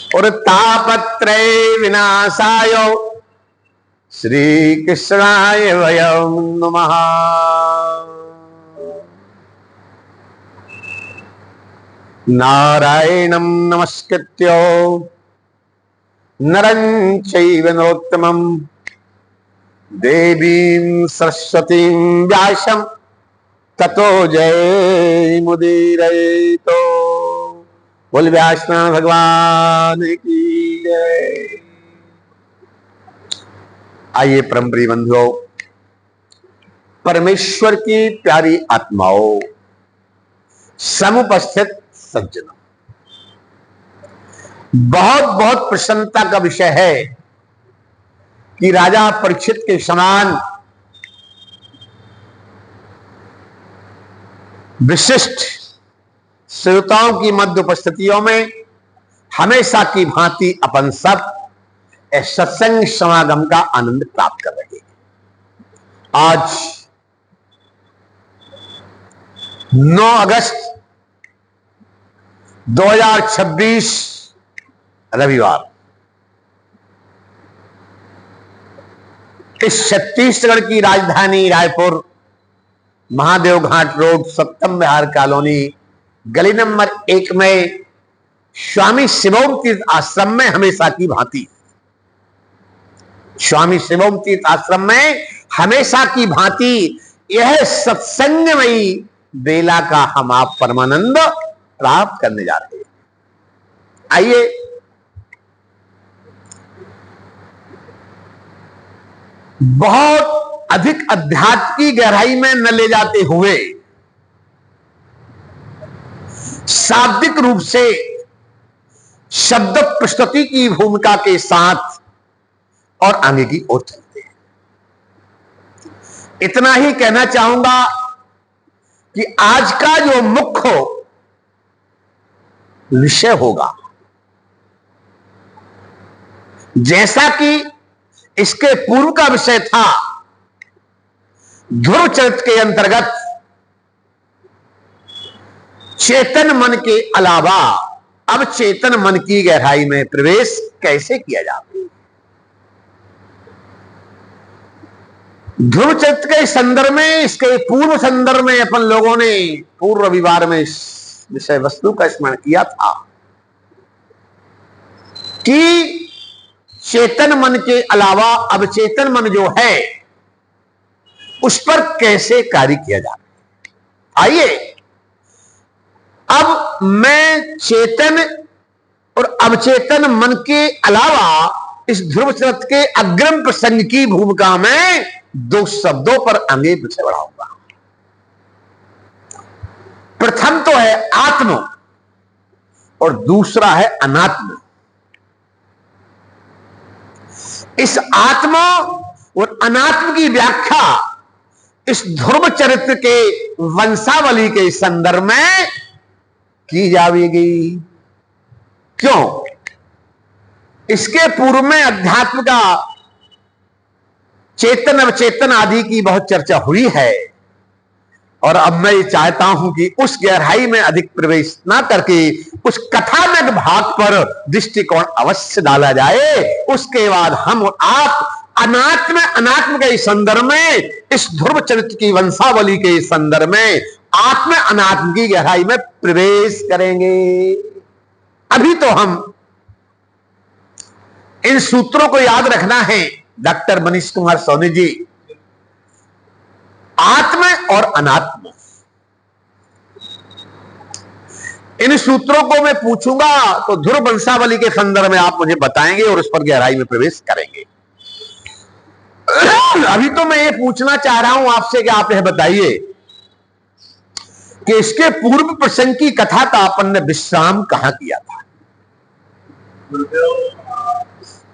और तापत्रय विनाशाय श्री कृष्णाय वयं नमः। नारायणं नमस्कृत्य नरं चैव नरोत्तमं देवीं सरस्वतीं व्यासं ततो जयमुदीरयेत्। बोल व्यासनाथ भगवान की जय। आइए परम प्रिय बंधुओं, परमेश्वर की प्यारी आत्माओं, समुपस्थित सज्जनों, बहुत बहुत प्रसन्नता का विषय है कि राजा परीक्षित के समान विशिष्ट श्रोताओं की मध्य उपस्थितियों में हमेशा की भांति अपन सब सत्संग समागम का आनंद प्राप्त कर रहे हैं। आज 9 अगस्त 2026 रविवार, इस छत्तीसगढ़ की राजधानी रायपुर, महादेव घाट रोड, सप्तम विहार कॉलोनी, गली नंबर 1 में स्वामी शिवोम तीर्थ आश्रम में हमेशा की भांति, स्वामी शिवोम तीर्थ आश्रम में हमेशा की भांति यह सत्संगमयी बेला का हम आप परमानंद प्राप्त करने जा रहे हैं। आइए बहुत अधिक अध्यात्म की गहराई में न ले जाते हुए शाब्दिक रूप से शब्द प्रस्तुति की भूमिका के साथ और आगे की ओर चलते हैं। इतना ही कहना चाहूंगा कि आज का जो मुख्य विषय होगा, जैसा कि इसके पूर्व का विषय था ध्रुव चरित्र के अंतर्गत चेतन मन के अलावा अब चेतन मन की गहराई में प्रवेश कैसे किया जाता है। ध्रुव चरित्र के संदर्भ में, इसके पूर्व संदर्भ में अपन लोगों ने पूर्व रविवार में इस विषय वस्तु का स्मरण किया था कि चेतन मन के अलावा अब चेतन मन जो है उस पर कैसे कार्य किया जाए। आइए अब मैं चेतन और अवचेतन मन के अलावा इस ध्रुव चरित्र के अग्रिम प्रसंग की भूमिका में 2 शब्दों पर आगे पीछे बढ़ाऊंगा। प्रथम तो है आत्म और दूसरा है अनात्म। इस आत्म और अनात्म की व्याख्या इस ध्रुव चरित्र के वंशावली के संदर्भ में की जाएगी। क्यों? इसके पूर्व में अध्यात्म का चेतन अवचेतन आदि की बहुत चर्चा हुई है और अब मैं ये चाहता हूं कि उस गहराई में अधिक प्रवेश ना करके उस कथानक भाग पर दृष्टिकोण अवश्य डाला जाए। उसके बाद हम और आप अनात्म के संदर्भ में, इस ध्रुव चरित्र की वंशावली के संदर्भ में आत्म अनात्म की गहराई में प्रवेश करेंगे। अभी तो हम इन सूत्रों को याद रखना है। डॉक्टर मनीष कुमार सोनी जी, आत्म और अनात्म, इन सूत्रों को मैं पूछूंगा तो ध्रुव वंशावली के संदर्भ में आप मुझे बताएंगे और उस पर गहराई में प्रवेश करेंगे। अभी तो मैं ये पूछना चाह रहा हूं आपसे कि आप यह बताइए कि इसके पूर्व प्रसंग की कथा का अपन ने विश्राम कहां किया था?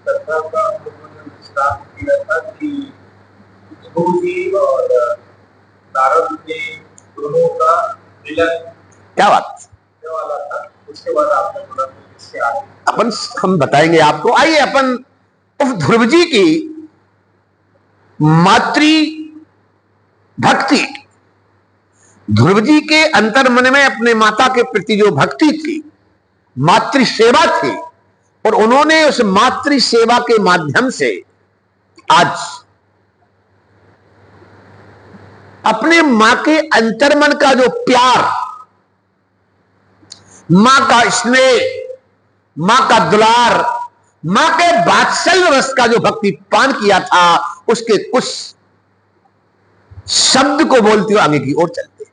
कथा का विश्राम किया था कि ध्रुव और नारद के दोनों का मिलन क्या बात वाला था। उसके बाद आपने बोला इसके आगे अपन हम बताएंगे आपको। आइए अपन उस ध्रुव जी की मातृ भक्ति, ध्रुव जी के अंतर मन में अपने माता के प्रति जो भक्ति थी, मातृ सेवा थी, और उन्होंने उस मातृ सेवा के माध्यम से आज अपने मां के अंतर्मन का जो प्यार, मां का स्नेह, मां का दुलार, मां के वात्सल्य रस का जो भक्ति पान किया था, उसके कुछ शब्द को बोलते हुए आगे की ओर चलते।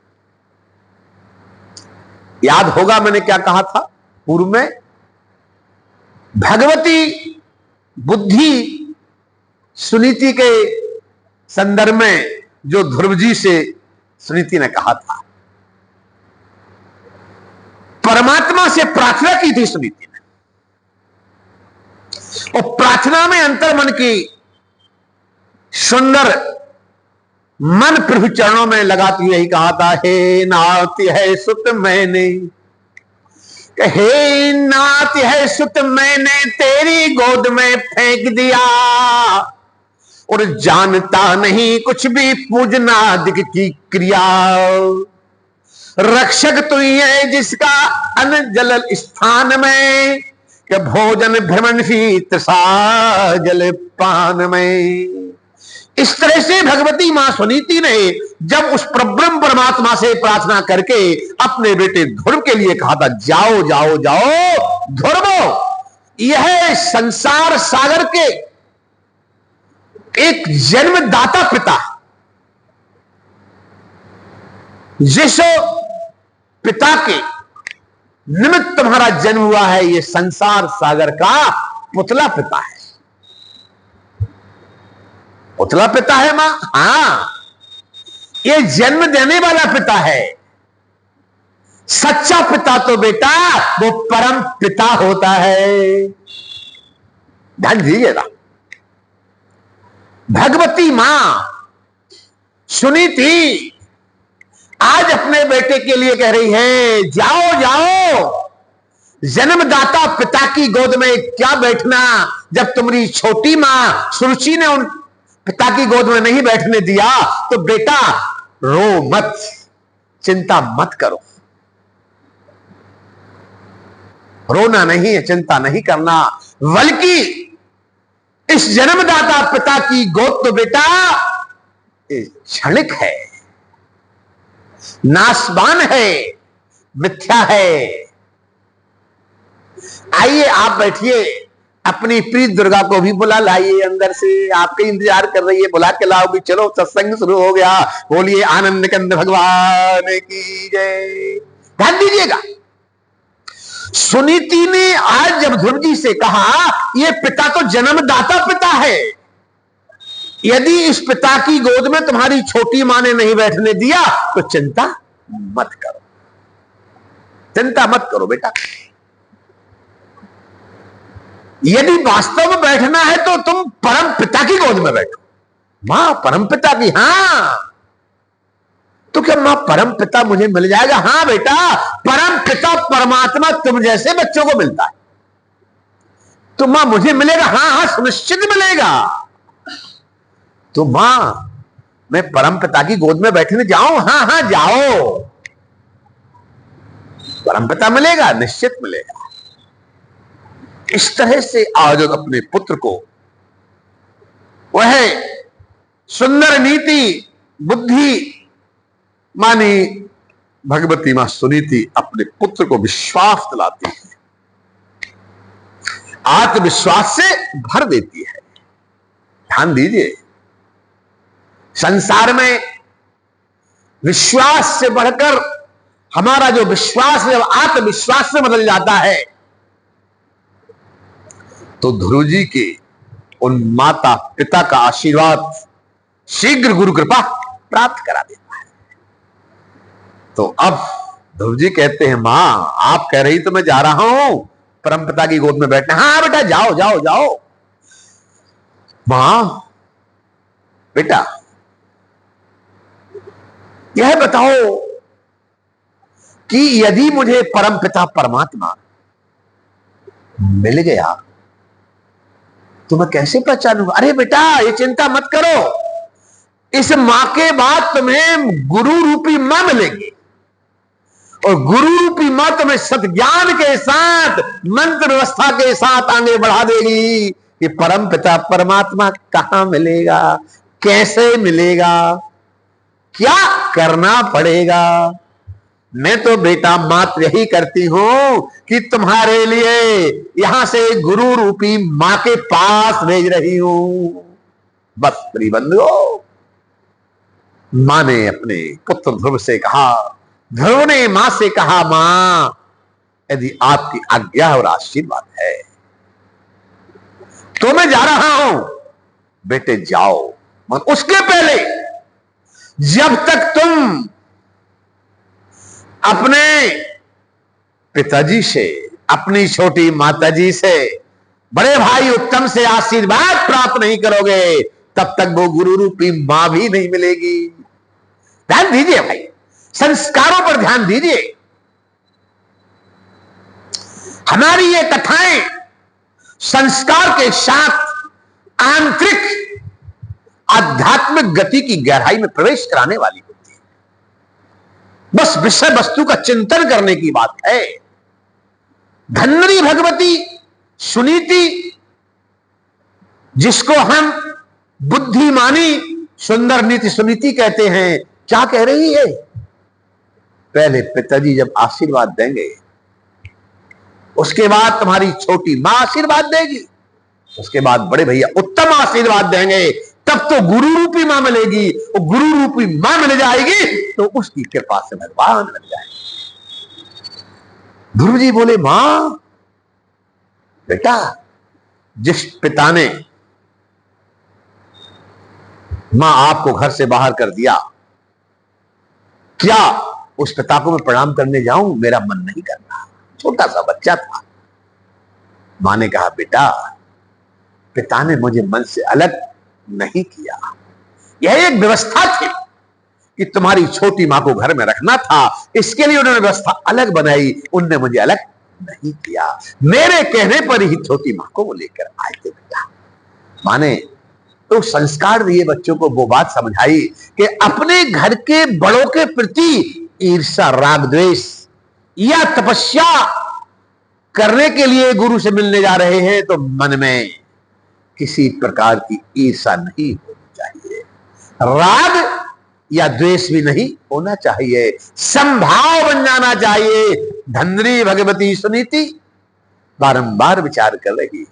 याद होगा मैंने क्या कहा था पूर्व में, भगवती बुद्धि सुनीति के संदर्भ में जो ध्रुव जी से सुनीति ने कहा था, परमात्मा से प्रार्थना की थी सुनीति ने, और प्रार्थना में अंतर्मन की सुंदर मन प्रभु चरणों में लगाती हुए ही कहा था, हे नाथ है सुत मैंने, हे नाथ है सुत मैंने तेरी गोद में फेंक दिया, और जानता नहीं कुछ भी पूजना दिख की क्रिया, रक्षक तू ही है जिसका अन्न जल स्थान में, कि भोजन भ्रमण ही तृषा जल पान में। इस तरह से भगवती मां सुनीति ने जब उस परब्रह्म परमात्मा से प्रार्थना करके अपने बेटे ध्रुव के लिए कहा था, जाओ जाओ जाओ ध्रुव, यह संसार सागर के एक जन्मदाता पिता, जिस पिता के निमित्त तुम्हारा जन्म हुआ है, यह संसार सागर का पुतला पिता है। पुतला पिता है मां, हां, ये जन्म देने वाला पिता है। सच्चा पिता तो बेटा वो परम पिता होता है। ध्यान दीजिएगा, भगवती मां सुनीति आज अपने बेटे के लिए कह रही है, जाओ जाओ, जन्मदाता पिता की गोद में क्या बैठना, जब तुम्हारी छोटी मां सुरुचि ने उन पिता की गोद में नहीं बैठने दिया, तो बेटा रो मत, चिंता मत करो। रोना नहीं है, चिंता नहीं करना, बल्कि इस जन्मदाता पिता की गोद तो बेटा क्षणिक है, नाशवान है, मिथ्या है। आइए आप बैठिए, अपनी प्रीत दुर्गा को भी बुला लाइए, अंदर से आपके इंतजार कर रही है, बुला के लाओगी। चलो सत्संग शुरू हो गया, बोलिए आनंद कंद भगवान की जय। ध्यान दीजिएगा, सुनीति ने आज जब ध्रुव जी से कहा, यह पिता तो जन्मदाता पिता है, यदि इस पिता की गोद में तुम्हारी छोटी मां ने नहीं बैठने दिया तो चिंता मत करो, चिंता मत करो बेटा। यदि वास्तव में बैठना है तो तुम परम पिता की गोद में बैठो। मां परम पिता की, हां, तो क्या मां परम पिता मुझे मिल जाएगा? हां बेटा, परम पिता परमात्मा तुम जैसे बच्चों को मिलता है, तो मां मुझे मिलेगा? हां हां, सुनिश्चित मिलेगा। तो मां मैं परम पिता की गोद में बैठने जाऊं? हां हां जाओ, परम पिता मिलेगा, निश्चित मिलेगा। इस तरह से आज अपने पुत्र को वह सुंदर नीति बुद्धि मानी भगवती मां सुनीति अपने पुत्र को विश्वास दिलाती है, आत्मविश्वास से भर देती है। ध्यान दीजिए, संसार में विश्वास से बढ़कर हमारा जो विश्वास है आत्मविश्वास से बदल जाता है, तो ध्रुव जी के उन माता पिता का आशीर्वाद शीघ्र गुरु कृपा प्राप्त करा देता है। तो अब ध्रुव जी कहते हैं, मां आप कह रही तो मैं जा रहा हूं परम पिता की गोद में बैठना। हाँ बेटा जाओ जाओ जाओ। मां बेटा यह बताओ कि यदि मुझे परम पिता परमात्मा मिल गया तो मैं कैसे पहचानूंगा? अरे बेटा ये चिंता मत करो, इस मां के बाद तुम्हें गुरु रूपी मां मिलेंगी, और गुरु रूपी मां तुम्हें सत्ज्ञान के साथ मंत्र व्यवस्था के साथ आगे बढ़ा देगी कि परम पिता परमात्मा कहां मिलेगा, कैसे मिलेगा, क्या करना पड़ेगा। मैं तो बेटा मात्र यही करती हूं कि तुम्हारे लिए यहां से गुरु रूपी मां के पास भेज रही हूं। बस प्रिय बंधुओं, मां ने अपने पुत्र ध्रुव से कहा, ध्रुव ने मां से कहा, मां यदि आपकी आज्ञा और आशीर्वाद है तो मैं जा रहा हूं। बेटे जाओ, मगर उसके पहले जब तक तुम अपने पिताजी से, अपनी छोटी माताजी से, बड़े भाई उत्तम से आशीर्वाद प्राप्त नहीं करोगे तब तक वो गुरु रूपी मां भी नहीं मिलेगी। ध्यान दीजिए भाई, संस्कारों पर ध्यान दीजिए। हमारी ये कथाएं संस्कार के साथ आंतरिक आध्यात्मिक गति की गहराई में प्रवेश कराने वाली होती है। बस विषय वस्तु का चिंतन करने की बात है। धन्वरी भगवती सुनीति, जिसको हम बुद्धिमानी सुंदर नीति सुनीति कहते हैं, क्या कह रही है? पहले पिताजी जब आशीर्वाद देंगे, उसके बाद तुम्हारी छोटी मां आशीर्वाद देगी, उसके बाद बड़े भैया उत्तम आशीर्वाद देंगे, तब तो गुरु रूपी मां मिलेगी। और गुरु रूपी मां मिल जाएगी तो उसकी कृपा से भगवान मिल जाएंगे। ध्रुव जी बोले, मां बेटा, जिस पिता ने मां आपको घर से बाहर कर दिया, क्या उस पिता को मैं प्रणाम करने जाऊं? मेरा मन नहीं करता, छोटा सा बच्चा था। मां ने कहा, बेटा, पिता ने मुझे मन से अलग नहीं किया, यह एक व्यवस्था थी कि तुम्हारी छोटी मां को घर में रखना था, इसके लिए उन्होंने व्यवस्था अलग बनाई, उनने मुझे अलग नहीं किया। मेरे कहने पर ही छोटी मां को वो लेकर आए थे। बेटा, मां ने तो संस्कार दिए बच्चों को, वो बात समझाई कि अपने घर के बड़ों के प्रति ईर्ष्या, राग, द्वेष या तपस्या करने के लिए गुरु से मिलने जा रहे हैं तो मन में किसी प्रकार की ईर्ष्या नहीं होनी चाहिए, राग या द्वेष भी नहीं होना चाहिए, संभाव बन जाना चाहिए। धन्वरी भगवती सुनीति बारंबार विचार कर रही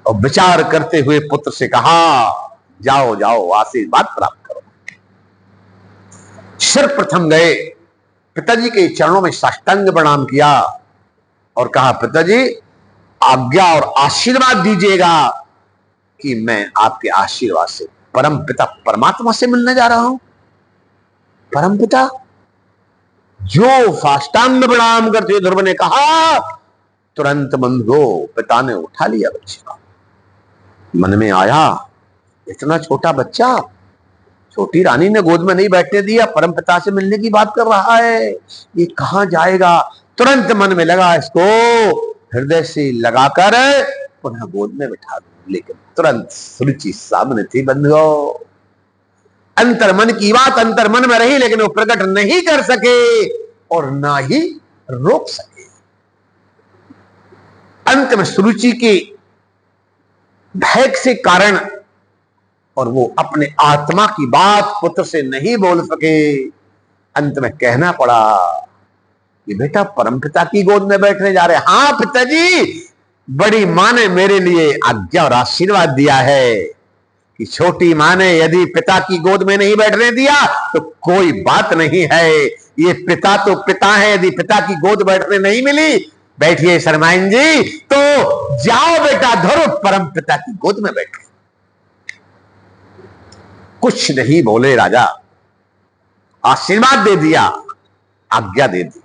और विचार करते हुए पुत्र से कहा, जाओ जाओ आशीर्वाद प्राप्त करो। सर्वप्रथम गए, पिताजी के चरणों में साष्टांग प्रणाम किया और कहा, पिताजी आज्ञा और आशीर्वाद दीजिएगा कि मैं आपके आशीर्वाद से परम पिता परमात्मा से मिलने जा रहा हूं। परम पिता? जो साष्टांग प्रणाम करते ध्रुव ने कहा, तुरंत बंधो पिता ने उठा लिया बच्चे को। मन में आया, इतना छोटा बच्चा, छोटी रानी ने गोद में नहीं बैठने दिया, परम पिता से मिलने की बात कर रहा है, ये कहां जाएगा? तुरंत मन में लगा, इसको हृदय से लगाकर पुनः गोद में बिठा दूं। लेकिन तुरंत सुरुचि सामने थी बंधुओं। अंतर मन की बात अंतर मन में रही, लेकिन वो प्रकट नहीं कर सके और ना ही रोक सके। अंत में सुरुचि के भय से कारण और वो अपने आत्मा की बात पुत्र से नहीं बोल सके, अंत में कहना पड़ा कि बेटा परमपिता की गोद में बैठने जा रहे हैं। हाँ पिताजी, बड़ी मां ने मेरे लिए आज्ञा और आशीर्वाद दिया है कि छोटी मां ने यदि पिता की गोद में नहीं बैठने दिया तो कोई बात नहीं है, ये पिता तो पिता है, यदि पिता की गोद बैठने नहीं मिली, बैठिए शर्माइन जी, तो जाओ बेटा ध्रुव परम पिता की गोद में बैठो। कुछ नहीं बोले राजा, आशीर्वाद दे दिया, आज्ञा दे दी,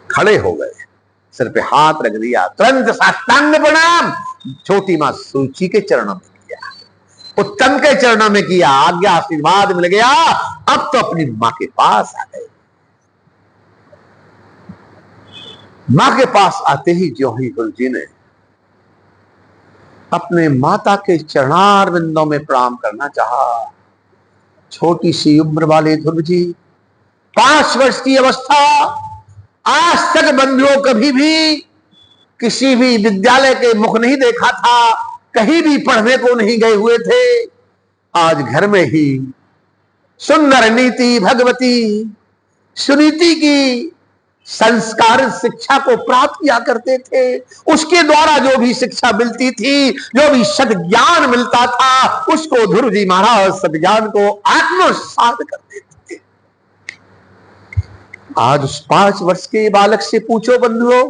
खड़े हो गए, सिर पे हाथ रख दिया, तुरंत साष्टांग प्रणाम छोटी मां सुरुचि के चरणों में किया, उत्तम के चरणों में किया, आज्ञा आशीर्वाद मिल गया। अब तो अपनी मां के पास आ गए। मां के पास आते ही जो ही गुरु जी ने अपने माता के चरणार बिंदों में प्रणाम करना चाहा। छोटी सी उम्र वाले ध्रुव जी 5 वर्ष की अवस्था, आज तक बंधुओं कभी भी किसी भी विद्यालय के मुख नहीं देखा था, कहीं भी पढ़ने को नहीं गए हुए थे। आज घर में ही सुंदर नीति भगवती सुनीति की संस्कार शिक्षा को प्राप्त किया करते थे। उसके द्वारा जो भी शिक्षा मिलती थी, जो भी सद्ज्ञान मिलता था, उसको ध्रुव जी महाराज सद्ज्ञान को आत्मसात कर देते थे। आज उस 5 वर्ष के बालक से पूछो बंधुओं,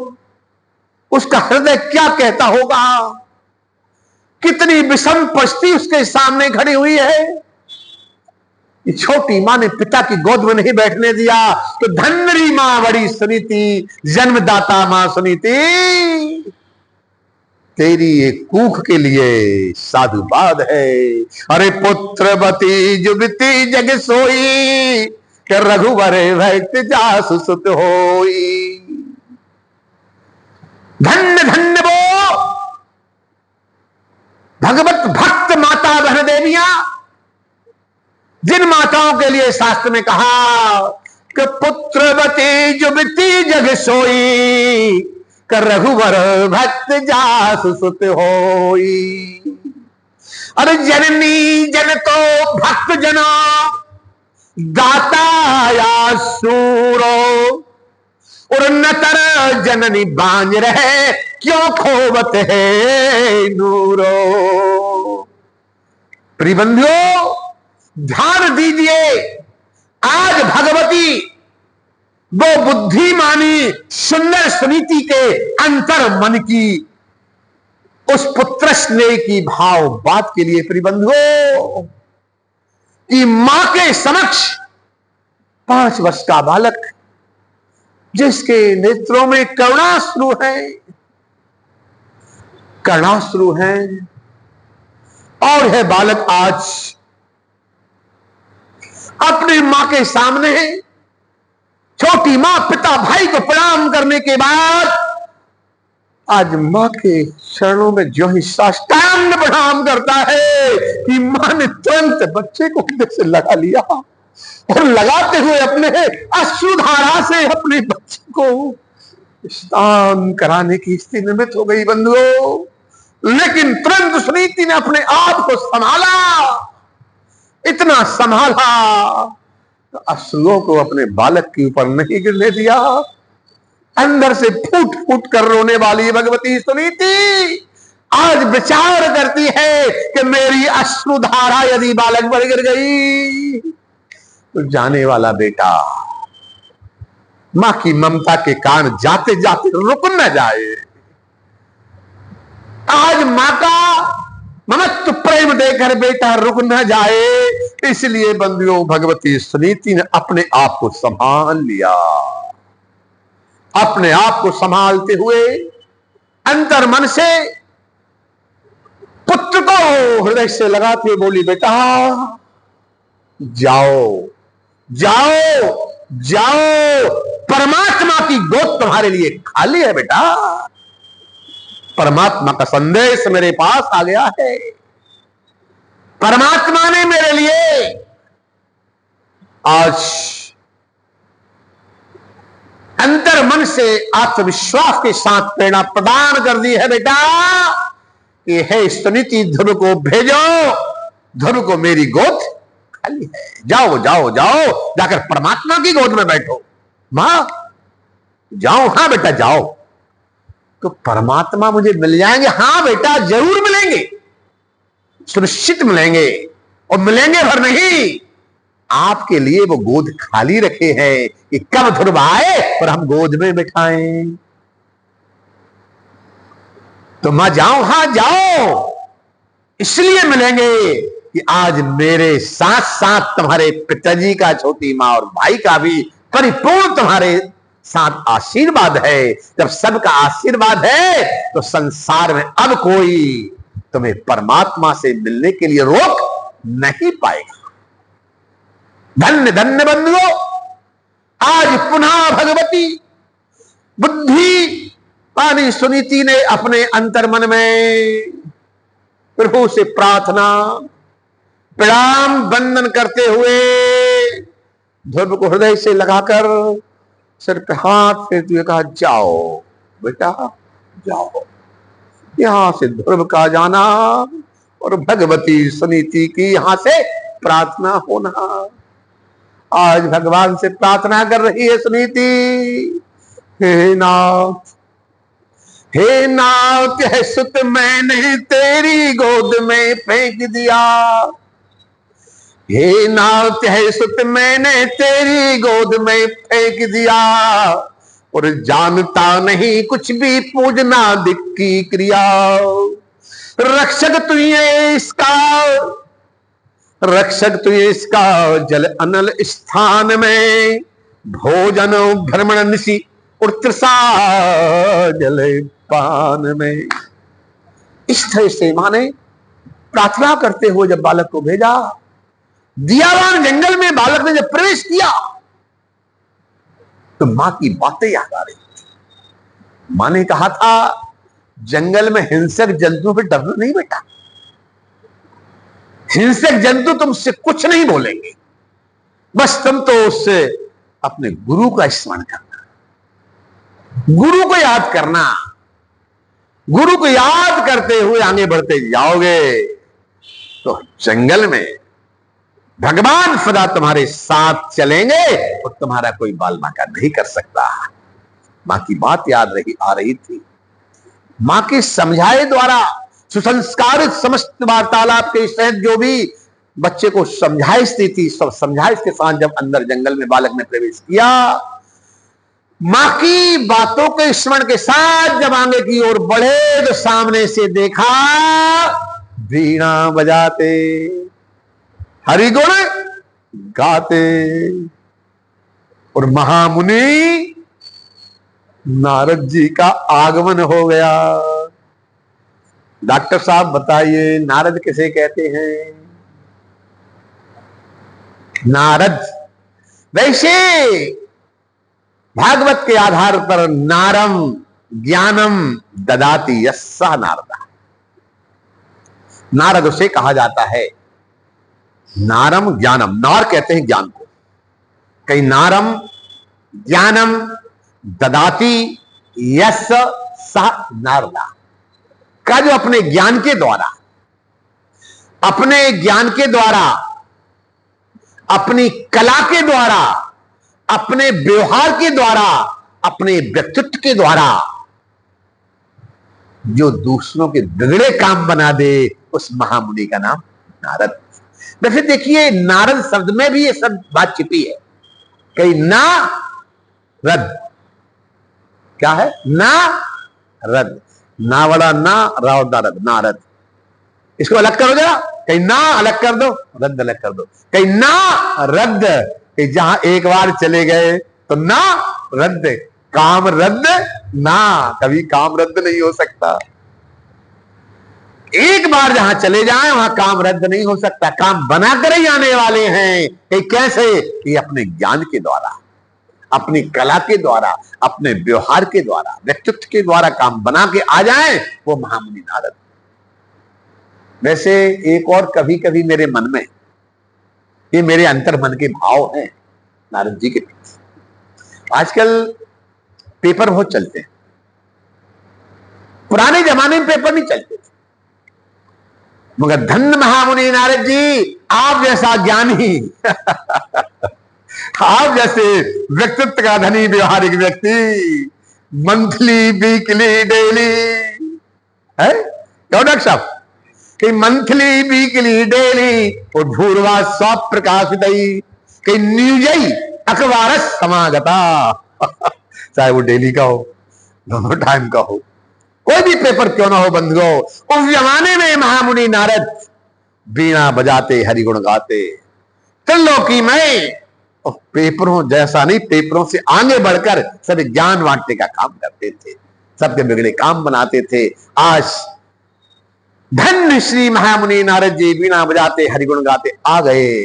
उसका हृदय क्या कहता होगा? कितनी विषम परिस्थिति उसके सामने खड़ी हुई है। छोटी मां ने पिता की गोद में नहीं बैठने दिया तो धन्यरी मां बड़ी सुनीति, जन्मदाता मां सुनीति, तेरी एक कूख के लिए साधुवाद है। अरे पुत्रवती जुबती जग सोई, के रघुवर भक्त जासु सुत होई। धन्य धन्य वो भगवत भक्त माता बहन देवियां, जिन माताओं के लिए शास्त्र में कहा कि पुत्रवती जुबती जग सोई, कर रघुवर भक्त जासु सुत होई। अरे जननी जन तो भक्त जना, दाता या सूरो, और नतर जननी बांझ रहे, क्यों खोवत है नूरो। प्रिबंधियों ध्यान दीजिए, आज भगवती वो बुद्धिमानी सुंदर सुनीति के अंतर मन की उस पुत्र स्नेह की भाव बात के लिए प्रिबंधुओं कि मां के समक्ष 5 वर्ष का बालक जिसके नेत्रों में करुणाश्रु है, करुणाश्रु है, और है बालक आज अपनी मां के सामने है। छोटी मां पिता भाई को प्रणाम करने के बाद आज मां के चरणों में जो ही साष्टांग प्रणाम करता है कि मां ने तुरंत बच्चे को हृदय से लगा लिया और लगाते हुए अपने अश्रुधारा से अपने बच्चे को स्नान कराने की स्थिति निमित्त हो गई बंधुओं। लेकिन तुरंत सुनीति ने अपने आप को संभाला, इतना संभाला तो अश्रुओं को अपने बालक के ऊपर नहीं गिरने दिया। अंदर से फूट फूट कर रोने वाली भगवती सुनीति आज विचार करती है कि मेरी अश्रुधारा यदि बालक पर गिर गई तो जाने वाला बेटा मां की ममता के कारण जाते जाते रुक न जाए। आज मां का ममत्व प्रेम देकर बेटा रुक न जाए, इसलिए बंधुओं भगवती सुनीति ने अपने आप को संभाल लिया। अपने आप को संभालते हुए अंतर मन से पुत्र को हृदय से लगाते हुए बोली, बेटा जाओ जाओ जाओ, परमात्मा की गोद तुम्हारे लिए खाली है बेटा। परमात्मा का संदेश मेरे पास आ गया है। परमात्मा ने मेरे लिए आज अंतर मन से आत्मविश्वास के साथ प्रेरणा प्रदान कर दी है बेटा कि हे सुनीति ध्रुव को भेजो, ध्रुव को मेरी गोद खाली है, जाओ जाओ जाओ, जाकर परमात्मा की गोद में बैठो। मां जाओ, हाँ बेटा जाओ। तो परमात्मा मुझे मिल जाएंगे? हाँ बेटा जरूर मिलेंगे, सुनिश्चित मिलेंगे, और मिलेंगे भर नहीं, आपके लिए वो गोद खाली रखे हैं कि कब ध्रुव आए और हम गोद में बिठाएं। तो मां जाओ, हाँ जाओ, इसलिए मिलेंगे कि आज मेरे साथ साथ तुम्हारे पिताजी का, छोटी मां और भाई का भी परिपूर्ण तुम्हारे साथ आशीर्वाद है। जब सबका आशीर्वाद है तो संसार में अब कोई तुम्हें परमात्मा से मिलने के लिए रोक नहीं पाएगा। धन्य धन्य बंधुओं, आज पुनः भगवती बुद्धि पानी सुनीति ने अपने अंतर मन में प्रभु से प्रार्थना प्रणाम वंदन करते हुए ध्रुव को हृदय से लगाकर सिर पे हाथ फेरते हुए कहा, जाओ बेटा जाओ। यहां से ध्रुव का जाना और भगवती सुनीति की यहां से प्रार्थना होना। आज भगवान से प्रार्थना कर रही है सुनीति, हे नाथ, हे नाथ, है सुत मैंने तेरी गोद में फेंक दिया। हे नाथ, है सुत मैंने तेरी गोद में फेंक दिया, और जानता नहीं कुछ भी पूजना दिक की क्रिया। रक्षक तू ये इसका, रक्षक तू ये इसका, जल अनल स्थान में भोजन भ्रमण निशि और तृषा जल पान में। इस तरह से मां ने प्रार्थना करते हुए जब बालक को भेजा, दियावान जंगल में बालक ने जब प्रवेश किया तो मां की बातें याद आ रही थी। मां ने कहा था, जंगल में हिंसक जंतुओं पे डरना नहीं बेटा, हिंसक जंतु तुमसे कुछ नहीं बोलेंगे, बस तुम तो उससे अपने गुरु का स्मरण करना, गुरु को याद करना। गुरु को याद करते हुए आगे बढ़ते जाओगे तो जंगल में भगवान सदा तुम्हारे साथ चलेंगे और तुम्हारा कोई बाल बांका नहीं कर सकता। मां की बात याद आ रही थी। मां के समझाए द्वारा सुसंस्कारित समस्त वार्तालाप के सहित जो भी बच्चे को समझाइश दी थी, सब समझाइश के साथ जब अंदर जंगल में बालक ने प्रवेश किया, मां की बातों के स्मरण के साथ जब आगे की ओर बढ़े तो सामने से देखा वीणा बजाते, हरिगुण गाते और महामुनि नारद जी का आगमन हो गया। डॉक्टर साहब बताइए, नारद किसे कहते हैं? नारद, वैसे भागवत के आधार पर नारम ज्ञानम ददाति यस्सा नारदा, नारद उसे कहा जाता है। नारम ज्ञानम, नार कहते हैं ज्ञान को, कई नारम ज्ञानम ददाति यस सा नारदा, का जो अपने ज्ञान के द्वारा, अपने ज्ञान के द्वारा, अपनी कला के द्वारा, अपने व्यवहार के द्वारा, अपने व्यक्तित्व के द्वारा जो दूसरों के बिगड़े काम बना दे, उस महामुनि का नाम नारद। वैसे देखिए, नारद शब्द में भी ये सब बात छिपी है। कई ना रद, क्या है? ना रद, ना बड़ा ना, रावदा रद, नारद। इसको अलग करो जरा, कहीं ना अलग कर दो, रद्द अलग कर दो, कहीं ना रद्द, कि जहां एक बार चले गए तो ना रद्द, काम रद्द ना, कभी काम रद्द नहीं हो सकता। एक बार जहां चले जाएं वहां काम रद्द नहीं हो सकता, काम बनाकर ही आने वाले हैं। कि कैसे? कि अपने ज्ञान के द्वारा, अपनी कला के द्वारा, अपने व्यवहार के द्वारा, व्यक्तित्व के द्वारा काम बना के आ जाएं, वो महामुनि नारद। वैसे एक और कभी कभी मेरे मन में, ये मेरे अंतर मन के भाव हैं नारद जी के पीछे। आजकल पेपर बहुत चलते हैं, पुराने जमाने में पेपर नहीं चलते थे, मगर धन्य महामुनि नारद जी, आप जैसा ज्ञानी आप जैसे व्यक्तित्व का धनी व्यवहारिक व्यक्ति, मंथली वीकली डेली है क्यों डॉक्टर साहब, कि मंथली वीकली डेली और भूर्वा सब प्रकाशित, कि न्यूजई अखबार समागता चाहे वो डेली का हो, दोनों टाइम का हो, कोई भी पेपर क्यों ना हो बंधुओं, उस जमाने में महामुनि नारद वीणा बजाते, हरिगुण गाते, त्रिलोकी में पेपरों जैसा नहीं, पेपरों से आगे बढ़कर सब ज्ञान बांटने का काम करते थे, सबके बिगड़े काम बनाते थे। आज धन्य श्री महामुनि नारद जी वीणा बजाते, हरिगुण गाते आ गए।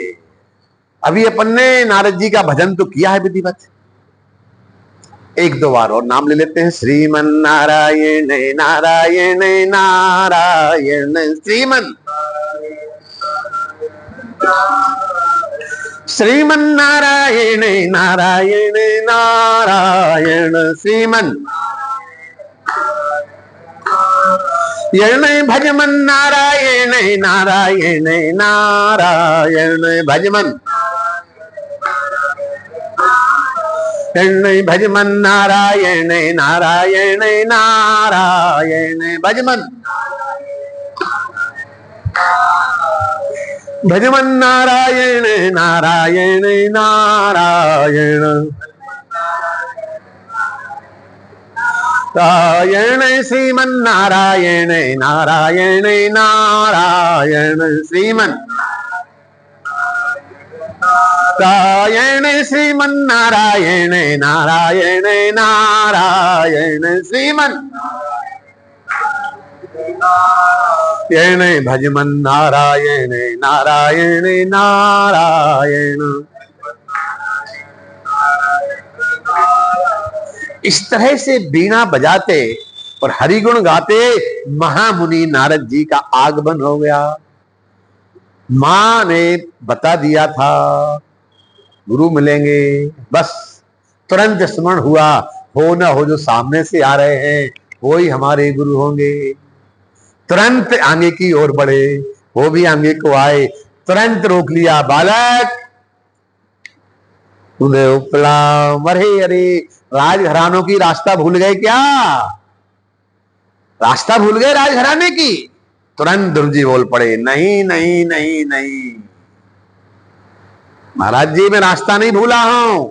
अभी अपन ने नारद जी का भजन तो किया है विधिवत, एक दो बार और नाम ले लेते हैं। श्रीमन नारायण नारायण नारायण, श्रीमन श्रीमन्नारायण नारायण नारायण श्रीमन भजमन नारायण नारायण नारायण भजमन भजमन नारायण नारायण नारायण भजमन भजमन नारायण नारायण नारायण नारायण श्रीमन नारायण नारायण नारायण श्रीमन नारायण श्रीमन नारायण नारायण नारायण श्रीमन भजमन नारायण नारायण नारायण। इस तरह से बीणा बजाते और हरिगुण गाते महामुनि नारद जी का आगमन हो गया। मां ने बता दिया था गुरु मिलेंगे, बस तुरंत स्मरण हुआ हो ना हो जो सामने से आ रहे हैं वो ही हमारे गुरु होंगे। तुरंत आगे की ओर बढ़े, वो भी आगे को आए, तुरंत रोक लिया। बालक प्रणाम। अरे अरे राजघरानों की रास्ता भूल गए क्या? रास्ता भूल गए राजघराने की? तुरंत ध्रुव जी बोल पड़े नहीं नहीं नहीं नहीं महाराज जी मैं रास्ता नहीं भूला हूं।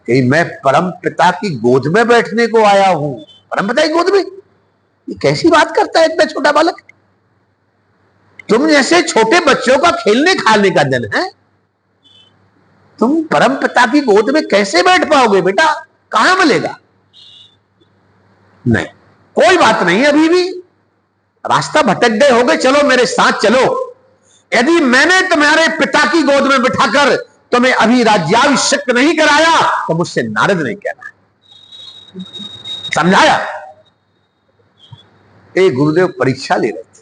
फिर मैं परम पिता की गोद में बैठने को आया हूं। परम पिता की गोद में? ये कैसी बात करता है इतना छोटा बालक? तुम जैसे छोटे बच्चों का खेलने खाने का दिन है, तुम परम पिता की गोद में कैसे बैठ पाओगे बेटा? कहां मिलेगा? नहीं, कोई बात नहीं, अभी भी रास्ता भटक गए होगे, चलो मेरे साथ चलो। यदि मैंने तुम्हारे पिता की गोद में बिठाकर तुम्हें अभी राज्याभिषेक नहीं कराया तो मुझसे नारद नहीं कहना। समझाया? गुरुदेव परीक्षा ले रहे थे।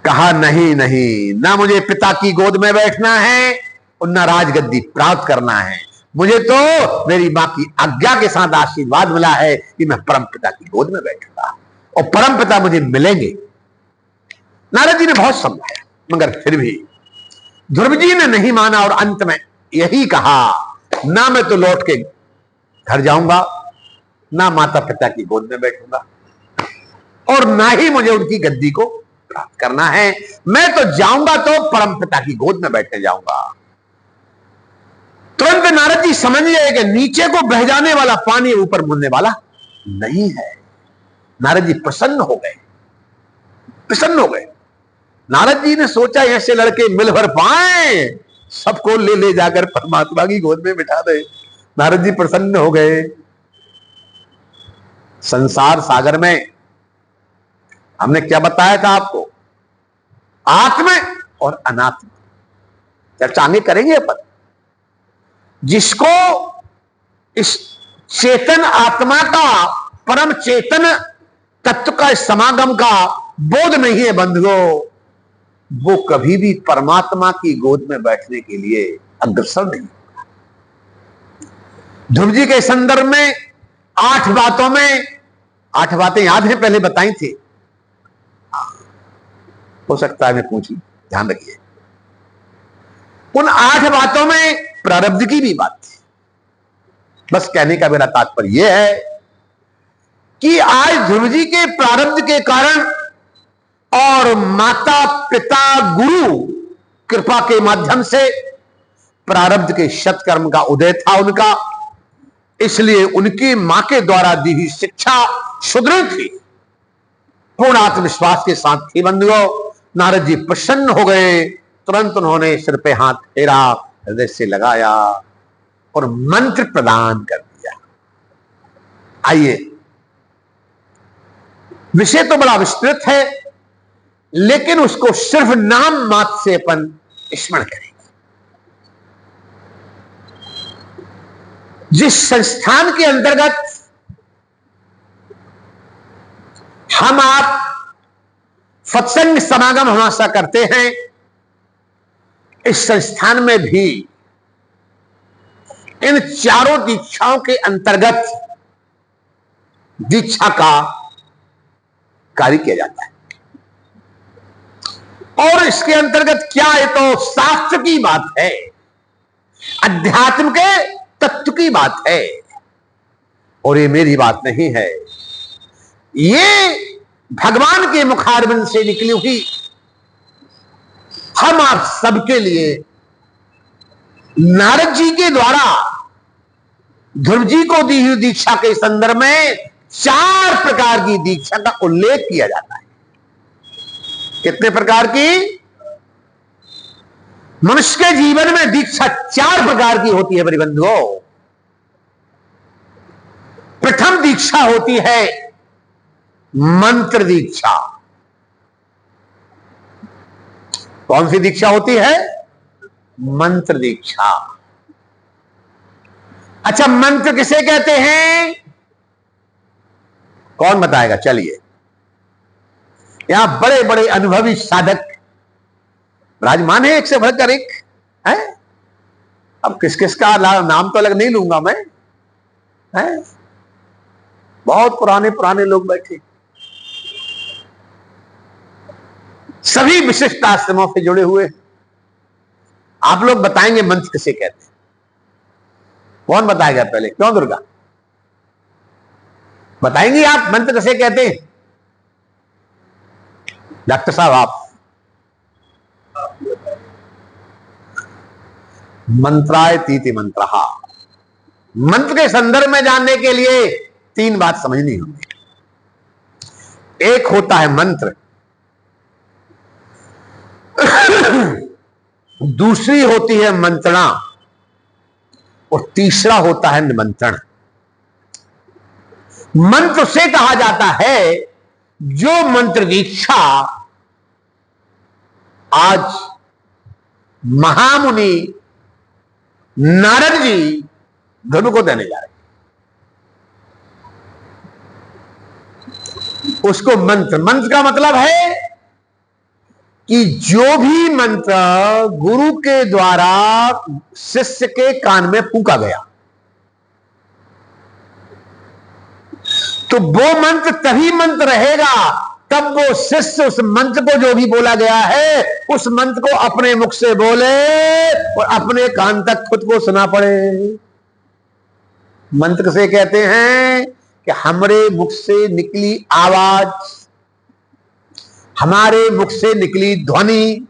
कहा नहीं नहीं, ना मुझे पिता की गोद में बैठना है और ना राजगद्दी प्राप्त करना है। मुझे तो मेरी मां की आज्ञा के साथ आशीर्वाद मिला है कि मैं परम पिता की गोद में बैठूंगा और परम पिता मुझे मिलेंगे। नारद जी ने बहुत समझाया मगर फिर भी ध्रुव जी ने नहीं माना और अंत में यही कहा, ना मैं तो लौट के घर जाऊंगा, ना माता पिता की गोद में बैठूंगा और ना ही मुझे उनकी गद्दी को प्राप्त करना है। मैं तो जाऊंगा तो परम पिता की गोद में बैठने जाऊंगा। तुरंत नारद जी समझ गए कि नीचे को बह जाने वाला पानी ऊपर मुड़ने वाला नहीं है। नारद जी प्रसन्न हो गए, प्रसन्न हो गए। नारद जी ने सोचा ऐसे लड़के मिल भर पाए, सबको ले ले जाकर परमात्मा की गोद में बिठा दे। नारद जी प्रसन्न हो गए। संसार सागर में हमने क्या बताया था आपको? आत्म और अनात्म चर्चा आगे करेंगे अपन। जिसको इस चेतन आत्मा का, परम चेतन तत्व का समागम का बोध नहीं है बंधुओं, वो कभी भी परमात्मा की गोद में बैठने के लिए अग्रसर नहीं होगा। ध्रुव जी के संदर्भ में 8 बातों में, 8 बातें याद है पहले बताई थी, हो सकता है मैं पूछी, ध्यान रखिए। उन 8 बातों में प्रारब्ध की भी बात थी। बस कहने का मेरा तात्पर्य यह है कि आज ध्रुव जी के प्रारब्ध के कारण और माता पिता गुरु कृपा के माध्यम से प्रारब्ध के सत्कर्म का उदय था उनका, इसलिए उनकी मां के द्वारा दी हुई शिक्षा सुदृढ़ थी, पूर्ण आत्मविश्वास के साथ थी। बंधुओं, नारद जी प्रसन्न हो गए। तुरंत उन्होंने सिर पे हाथ फेरा, हृदय से लगाया और मंत्र प्रदान कर दिया। आइए, विषय तो बड़ा विस्तृत है, लेकिन उसको सिर्फ नाम मात्र से अपन स्मरण करेंगे। जिस संस्थान के अंतर्गत हम आप सत्संग समागम हमेशा करते हैं। इस संस्थान में भी इन चारों दीक्षाओं के अंतर्गत दीक्षा का कार्य किया जाता है। और इसके अंतर्गत क्या है, तो शास्त्र की बात है, अध्यात्म के तत्व की बात है। और ये मेरी बात नहीं है, ये भगवान के मुखारबिंद से निकली हुई हम आप सबके लिए नारद जी के द्वारा ध्रुव जी को दी हुई दीक्षा के संदर्भ में 4 प्रकार की दीक्षा का उल्लेख किया जाता है। कितने प्रकार की? मनुष्य के जीवन में दीक्षा 4 प्रकार की होती है मेरे बंधुओं। प्रथम दीक्षा होती है मंत्र दीक्षा। कौन सी दीक्षा होती है? मंत्र दीक्षा। अच्छा, मंत्र किसे कहते हैं? कौन बताएगा? चलिए, यहां बड़े बड़े अनुभवी साधक विराजमान है, एक से बढ़कर एक है। अब किस किस का नाम तो अलग नहीं लूंगा मैं, है? बहुत पुराने पुराने लोग बैठे, सभी विशिष्ट आश्रमों से जुड़े हुए। आप लोग बताएंगे मंत्र किसे कहते हैं? कौन बताएगा पहले? क्यों दुर्गा? बताएंगे आप मंत्र किसे कहते हैं? डॉक्टर साहब आप। मंत्राय तीति मंत्रहा। मंत्र के संदर्भ में जानने के लिए 3 बात समझनी होगी। एक होता है मंत्र, दूसरी होती है मंत्रणा, और तीसरा होता है निमंत्रण। मंत्र से कहा जाता है जो मंत्र दीक्षा आज महामुनि नारद जी ध्रुव को देने जा रहे हैं, उसको मंत्र। मंत्र का मतलब है कि जो भी मंत्र गुरु के द्वारा शिष्य के कान में फूंका गया, तो वो मंत्र तभी मंत्र रहेगा तब वो शिष्य उस मंत्र को, जो भी बोला गया है, उस मंत्र को अपने मुख से बोले और अपने कान तक खुद को सुना पड़े। मंत्र से कहते हैं कि हमारे मुख से निकली आवाज, हमारे मुख से निकली ध्वनि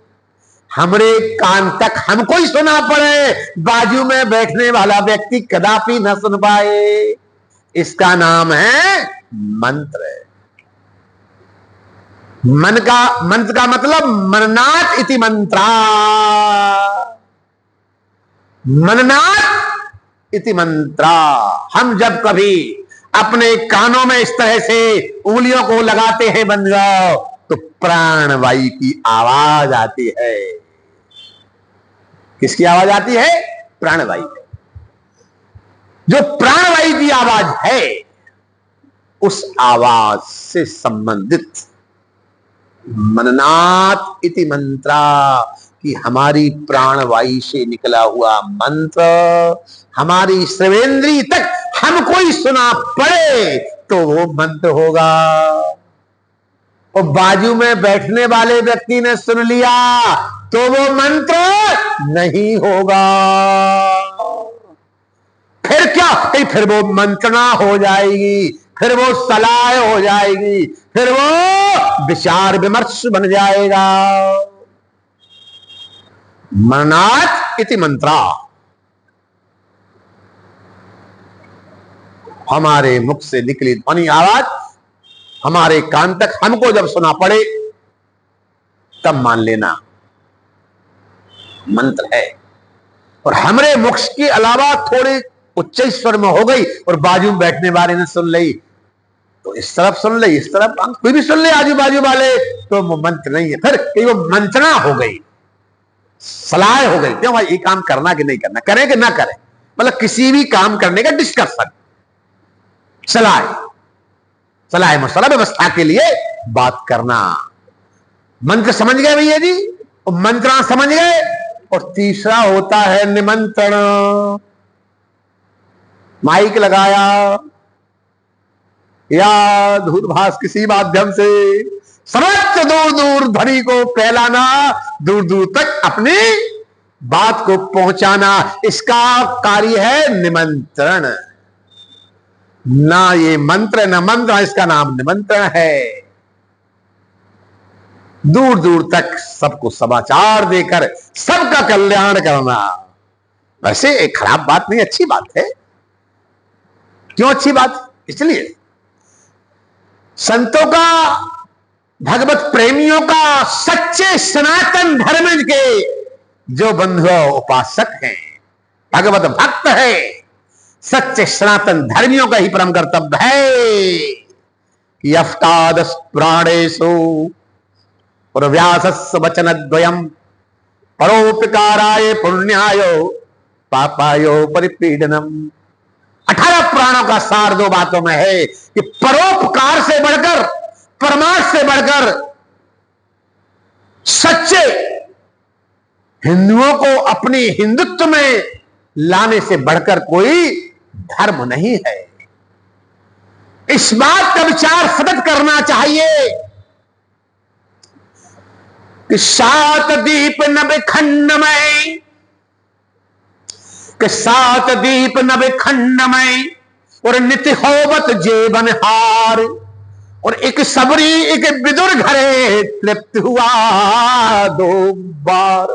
हमरे कान तक हमको ही सुना पड़े, बाजू में बैठने वाला व्यक्ति कदापि न सुन पाए। इसका नाम है मंत्र। मंत्र का मतलब मननाथ इति मंत्रा। मननाथ इति मंत्रा। हम जब कभी अपने कानों में इस तरह से उंगलियों को लगाते हैं बंधुओं, तो प्राणवायु की आवाज आती है। किसकी आवाज आती है? प्राणवायु। जो प्राणवायु की आवाज है, उस आवाज से संबंधित मननाथ इति मंत्रा, कि हमारी प्राणवायु से निकला हुआ मंत्र हमारी श्रवेंद्री तक हमको ही सुना पड़े तो वो मंत्र होगा। और बाजू में बैठने वाले व्यक्ति ने सुन लिया तो वो मंत्र नहीं होगा। फिर क्या? फिर वो मंत्रणा हो जाएगी, फिर वो सलाह हो जाएगी, फिर वो विचार विमर्श बन जाएगा। मननाथ इति मंत्रा। हमारे मुख से निकली ध्वनि आवाज हमारे कान तक हमको जब सुना पड़े तब मान लेना मंत्र है। और हमारे मुख के अलावा थोड़े उच्च स्वर में हो गई और बाजू में बैठने वाले ने सुन ली, तो इस तरफ सुन ले, इस तरफ कोई भी सुन ले, आजू बाजू वाले, तो वो मंत्र नहीं है। फिर वो मंत्रणा हो गई, सलाह हो गई। क्यों भाई, ये काम करना कि नहीं करना, करें कि ना करें, मतलब किसी भी काम करने का डिस्कशन, सलाह मसला व्यवस्था के लिए बात करना। मंत्र समझ गए भैया जी, और मंत्रणा समझ गए। और तीसरा होता है निमंत्रण। माइक लगाया या दूरभाष किसी माध्यम से सर्वत्र दूर दूर ध्वनि को फैलाना, दूर दूर तक अपनी बात को पहुंचाना, इसका कार्य है निमंत्रण। ना ये मंत्र न मंत्र, इसका नाम निमंत्रण है। दूर दूर तक सबको समाचार देकर सबका कल्याण करना। वैसे एक खराब बात नहीं, अच्छी बात है। क्यों अच्छी बात? इसलिए संतों का, भगवत प्रेमियों का, सच्चे सनातन धर्म के जो बंधु उपासक हैं, भगवत भक्त है, सच्चे सनातन धर्मियों का ही परम कर्तव्य है कि अष्टादश पुराणेषु और व्यासस्य वचनद्वयम् परोपकाराय पुण्याय पापायो परिपीडनम। 18 पुराणों का सार 2 बातों में है कि परोपकार से बढ़कर, परमार्थ से बढ़कर, सच्चे हिंदुओं को अपने हिंदुत्व में लाने से बढ़कर कोई धर्म नहीं है। इस बात का विचार सतत करना चाहिए कि 7 दीप नभ खंड में, कि 7 दीप नभ खंड में, और नित्य होवत जेबन हार, और एक सबरी एक विदुर घरे तृप्त हुआ 2 बार।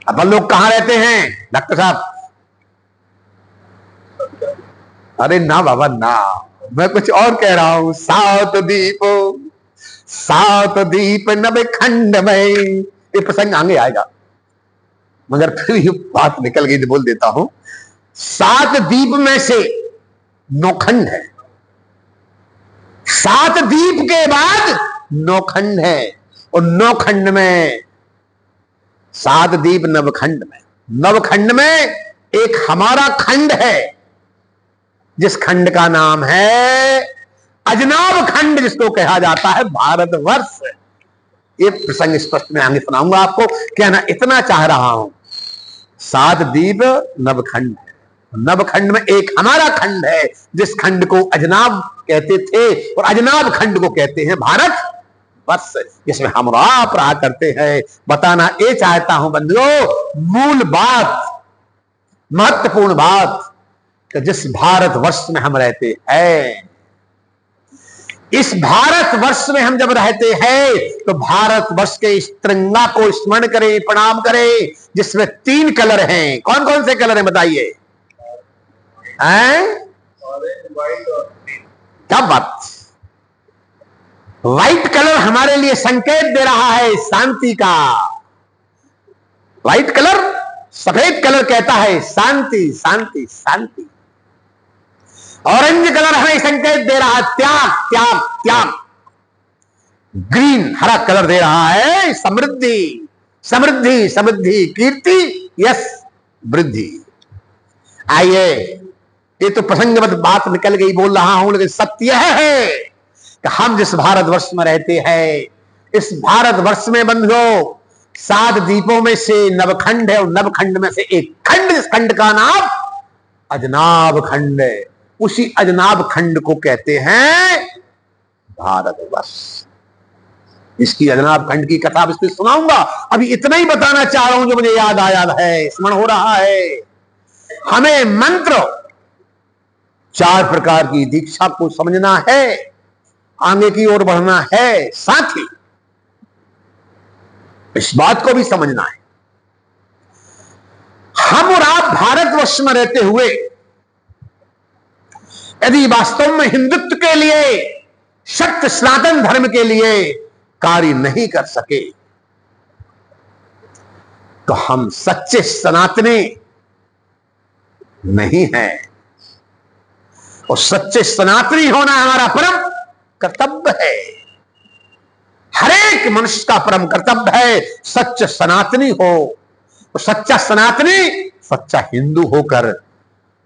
अब लोग कहां रहते हैं डॉक्टर साहब? अरे ना बाबा ना, मैं कुछ और कह रहा हूं। 7 दीप नभ खंड में, ये प्रसंग आगे आएगा, मगर फिर ये बात निकल गई तो बोल देता हूं। 7 दीप में से 9 खंड है। 7 दीप के बाद 9 खंड है, और 9 खंड में 7 दीप नवखंड में, नवखंड में एक हमारा खंड है, जिस खंड का नाम है अजनाब खंड, जिसको कहा जाता है भारतवर्ष। ये प्रसंग स्पष्ट में आगे सुनाऊंगा आपको। कहना इतना चाह रहा हूं, 7 दीप नवखंड है, नवखंड में एक हमारा खंड है, जिस खंड को अजनाब कहते थे, और अजनाब खंड को कहते हैं भारत वर्ष, जिसमें हम आप रहा करते हैं। बताना ये चाहता हूं बंधुओं, मूल बात, महत्वपूर्ण बात, कि जिस भारत वर्ष में हम रहते हैं, इस भारत वर्ष में हम जब रहते हैं, तो भारत वर्ष के इस तिरंगा को स्मरण करें, प्रणाम करें, जिसमें 3 कलर हैं। कौन कौन से कलर हैं बताइए? क्या बात! व्हाइट कलर हमारे लिए संकेत दे रहा है शांति का। व्हाइट कलर, सफेद कलर कहता है शांति, शांति, शांति। ऑरेंज कलर हमें संकेत दे रहा है त्याग, त्याग, त्याग। ग्रीन, हरा कलर दे रहा है समृद्धि, समृद्धि, समृद्धि, कीर्ति, यश, वृद्धि। आइए, ये तो प्रसंगवत बात निकल गई, बोल रहा हूं, लेकिन सत्य है कि हम जिस भारतवर्ष में रहते हैं, इस भारतवर्ष में बंधुओं 7 द्वीपों में से नवखंड है, और नवखंड में से एक खंड, इस खंड का नाम अजनाब खंड है। उसी अजनाब खंड को कहते हैं भारतवर्ष। इसकी अजनाब खंड की कथा विस्तृत सुनाऊंगा। अभी इतना ही बताना चाह रहा हूं जो मुझे याद आया है, स्मरण हो रहा है। हमें मंत्र 4 प्रकार की दीक्षा को समझना है, आगे की ओर बढ़ना है, साथ ही इस बात को भी समझना है, हम और आप भारतवर्ष में रहते हुए यदि वास्तव में हिंदुत्व के लिए, सत्य सनातन धर्म के लिए कार्य नहीं कर सके, तो हम सच्चे सनातनी नहीं हैं। और सच्चे सनातनी होना हमारा परम कर्तव्य है। हर एक मनुष्य का परम कर्तव्य है सच्चे सनातनी हो। और सच्चा सनातनी सच्चा हिंदू होकर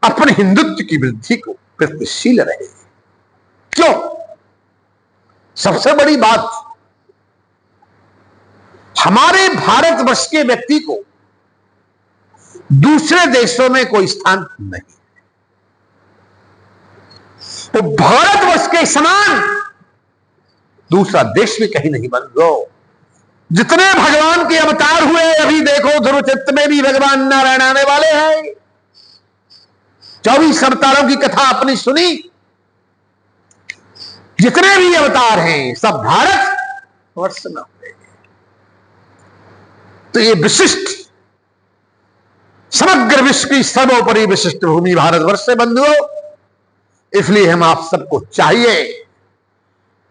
अपने हिंदुत्व की वृद्धि को प्रयत्नशील रहे। क्यों? सबसे बड़ी बात हमारे भारतवर्ष के व्यक्ति को दूसरे देशों में कोई स्थान नहीं। तो भारतवर्ष के समान दूसरा देश भी कहीं नहीं बन गो। जितने भगवान के अवतार हुए, अभी देखो ध्रुवचित्र में भी भगवान नारायण आने वाले हैं। 24 अवतारों की कथा अपनी सुनी। जितने भी अवतार हैं सब भारत वर्ष में हुए। तो ये विशिष्ट, समग्र विश्व की सर्वोपरि विशिष्ट भूमि भारतवर्ष से बंधुओं, इसलिए हम आप सबको चाहिए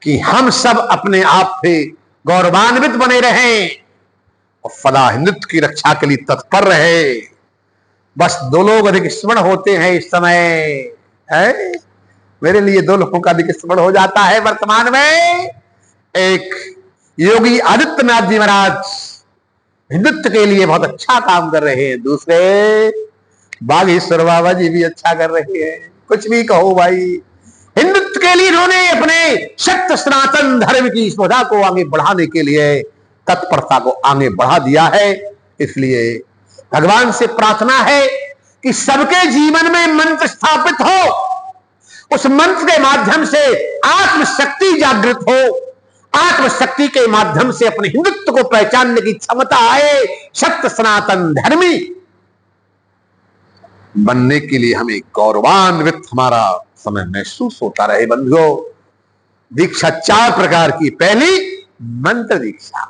कि हम सब अपने आप से गौरवान्वित बने रहें और सदा हिंदुत्व की रक्षा के लिए तत्पर रहे। बस दो लोग अधिक स्मरण होते हैं इस समय है? मेरे लिए दो लोगों का अधिक स्मरण हो जाता है वर्तमान में। एक योगी आदित्यनाथ जी महाराज हिंदुत्व के लिए बहुत अच्छा काम कर रहे हैं, दूसरे बागेश्वर बाबा जी भी अच्छा कर रहे हैं। कुछ भी कहो भाई, हिंदुत्व के लिए इन्होंने अपने सत्य सनातन धर्म की स्पर्धा को आगे बढ़ाने के लिए तत्परता को आगे बढ़ा दिया है। इसलिए भगवान से प्रार्थना है कि सबके जीवन में मंत्र स्थापित हो, उस मंत्र के माध्यम से आत्मशक्ति जागृत हो, आत्मशक्ति के माध्यम से अपने हिंदुत्व को पहचानने की क्षमता आए। सत्य सनातन धर्मी बनने के लिए हमें गौरवान्वित हमारा समय महसूस होता रहे। बंधुओं, दीक्षा 4 प्रकार की। पहली मंत्र दीक्षा,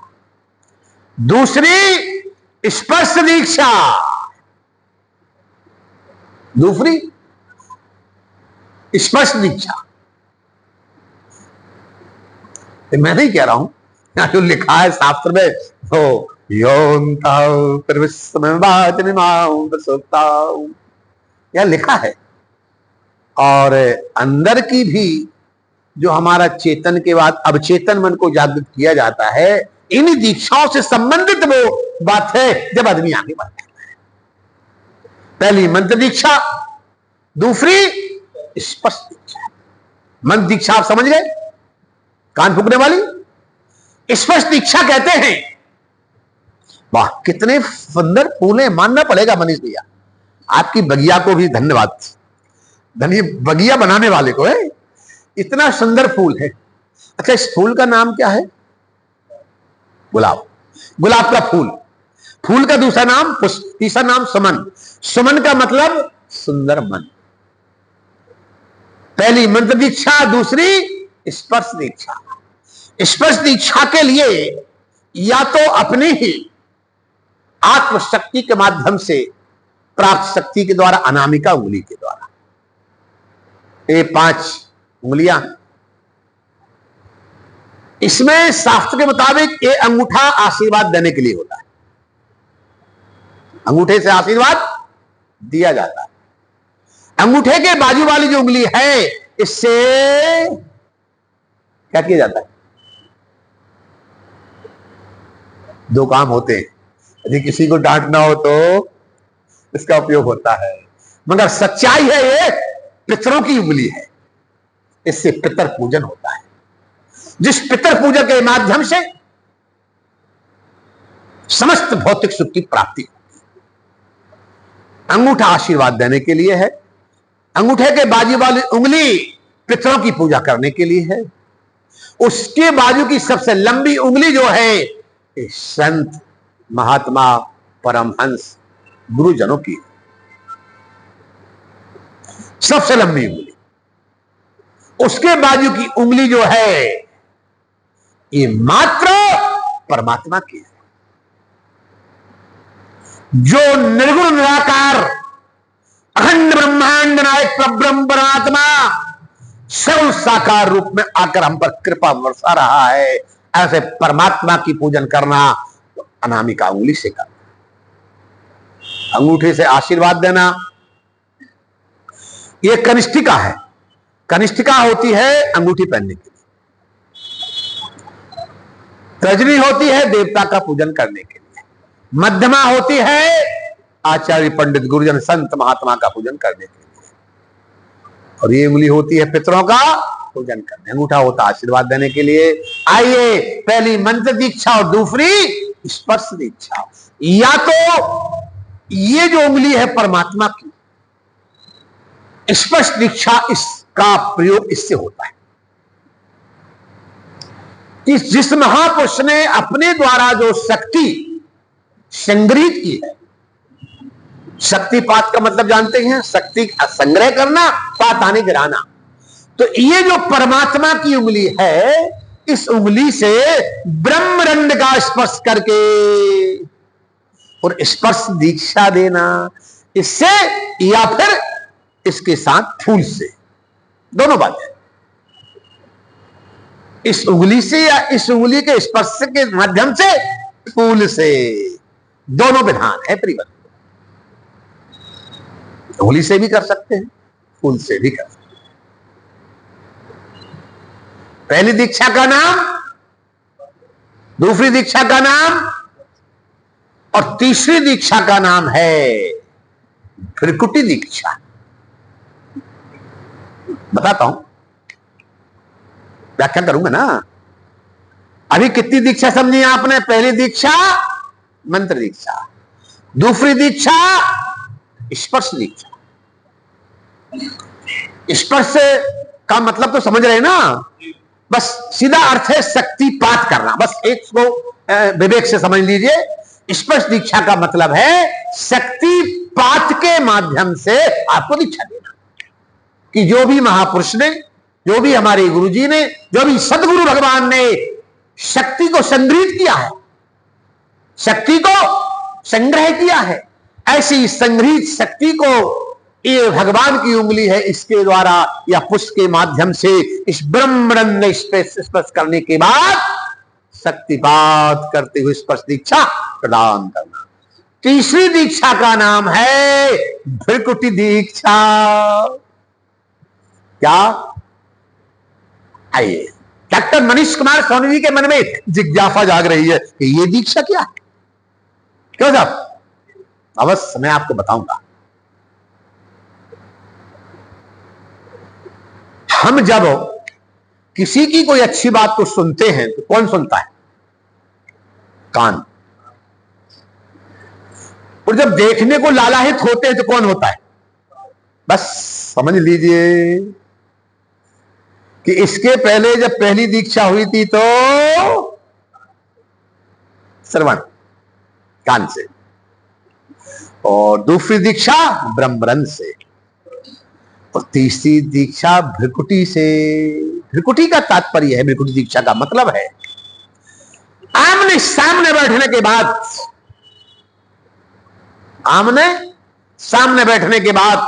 दूसरी स्पर्श दीक्षा, दूसरी स्पर्श दीक्षा। मैं नहीं कह रहा हूं, यहां जो लिखा है शास्त्र में, तो यह लिखा है। और अंदर की भी जो हमारा चेतन के बाद अवचेतन मन को जागृत किया जाता है, इन दीक्षाओं से संबंधित वो बात है जब आदमी आगे बढ़ता है। पहली मंत्र दीक्षा, दूसरी स्पर्श दीक्षा। मंत्र दीक्षा आप समझ गए, कान फूकने वाली। स्पर्श दीक्षा कहते हैं, वाह कितने सुंदर फूल है, मानना पड़ेगा मनीष भैया, आपकी बगिया को भी धन्यवाद। बगिया बनाने वाले को है, इतना सुंदर फूल है। अच्छा, इस फूल का नाम क्या है? गुलाब। गुलाब का फूल, फूल का दूसरा नाम पुष्प, तीसरा नाम सुमन। सुमन का मतलब सुंदर मन। पहली मंत्र दीक्षा, दूसरी स्पर्श दीक्षा। स्पर्श दीक्षा के लिए या तो अपनी ही आत्मशक्ति के माध्यम से प्राप्त शक्ति के द्वारा, अनामिका उंगली के द्वारा, ये 5 उंगलियां, इसमें शास्त्र के मुताबिक ये अंगूठा आशीर्वाद देने के लिए होता है। अंगूठे से आशीर्वाद दिया जाता है। अंगूठे के बाजू वाली जो उंगली है, इससे क्या किया जाता है? 2 काम होते हैं। यदि किसी को डांटना हो तो इसका उपयोग होता है, मगर सच्चाई है ये पितरों की उंगली है। इससे पितर पूजन होता है। जिस पितर पूजा के माध्यम से समस्त भौतिक सुख की प्राप्ति होती है। अंगूठा आशीर्वाद देने के लिए है, अंगूठे के बाजू वाली उंगली पितरों की पूजा करने के लिए है, उसके बाजू की सबसे लंबी उंगली जो है संत महात्मा परमहंस गुरुजनों की सबसे लंबी उंगली। उसके बाजू की उंगली जो है ये मात्र परमात्मा की है, जो निर्गुण निराकार अखंड ब्रह्मांड नायक परब्रह्म परमात्मा सर्व साकार रूप में आकर हम पर कृपा बरसा रहा है। ऐसे परमात्मा की पूजन करना तो अनामिका उंगली से करना, अंगूठे से आशीर्वाद देना। यह कनिष्ठिका है। कनिष्ठिका होती है अंगूठी पहनने के लिए, तर्जनी होती है देवता का पूजन करने के लिए, मध्यमा होती है आचार्य पंडित गुरुजन संत महात्मा का पूजन करने के लिए, और ये उंगली होती है पितरों का पूजन करने। अंगूठा होता आशीर्वाद देने के लिए। आइए, पहली मंत्र दीक्षा और दूसरी स्पर्श दीक्षा, या तो ये जो उंगली है परमात्मा की, स्पर्श दीक्षा, इसका प्रयोग इससे होता है कि जिस महापुरुष ने अपने द्वारा जो शक्ति संग्रहित की है, शक्तिपात का मतलब जानते हैं, शक्ति संग्रह करना, पात आने गिराना, तो ये जो परमात्मा की उंगली है, इस उंगली से ब्रह्मरंड का स्पर्श करके और स्पर्श दीक्षा देना, इससे या फिर इसके साथ फूल से, दोनों बात है, इस उंगली से या इस उंगली के स्पर्श के माध्यम से फूल से, दोनों विधान है प्रिय। उंगली से भी कर सकते हैं, फूल से भी कर सकते हैं। पहली दीक्षा का नाम, दूसरी दीक्षा का नाम और तीसरी दीक्षा का नाम है भृकुटी दीक्षा। बताता हूं, व्याख्या करूंगा ना। अभी कितनी दीक्षा समझी आपने? पहली दीक्षा मंत्र दीक्षा, दूसरी दीक्षा स्पर्श दीक्षा। स्पर्श का मतलब तो समझ रहे ना, बस सीधा अर्थ है शक्तिपात करना, बस एक को विवेक से समझ लीजिए। स्पर्श दीक्षा का मतलब है शक्तिपात के माध्यम से आपको दीक्षा देना, कि जो भी महापुरुष ने, जो भी हमारे गुरुजी ने, जो भी सदगुरु भगवान ने शक्ति को संग्रहित किया है, शक्ति को संग्रह किया है, ऐसी संग्रहित शक्ति को ये भगवान की उंगली है, इसके द्वारा या पुष्प के माध्यम से इस ब्रह्मरंड स्पर्श करने के बाद शक्तिपात करते हुए स्पर्श दीक्षा प्रदान करना। तीसरी दीक्षा का नाम है भृकुटी दीक्षा। क्या? आइए, डॉक्टर मनीष कुमार सोनी जी के मन में जिज्ञासा जाग रही है कि ये दीक्षा क्या है? क्यों साहब? अवश्य मैं आपको बताऊंगा। हम जब किसी की कोई अच्छी बात को सुनते हैं तो कौन सुनता है? कान। और जब देखने को लालायित होते हैं तो कौन होता है? बस समझ लीजिए कि इसके पहले जब पहली दीक्षा हुई थी तो श्रवण कान से, और दूसरी दीक्षा ब्रह्मरंध से, और तीसरी दीक्षा भृकुटी से। भृकुटी का तात्पर्य है, भृकुटी दीक्षा का मतलब है आमने सामने बैठने के बाद, आमने सामने बैठने के बाद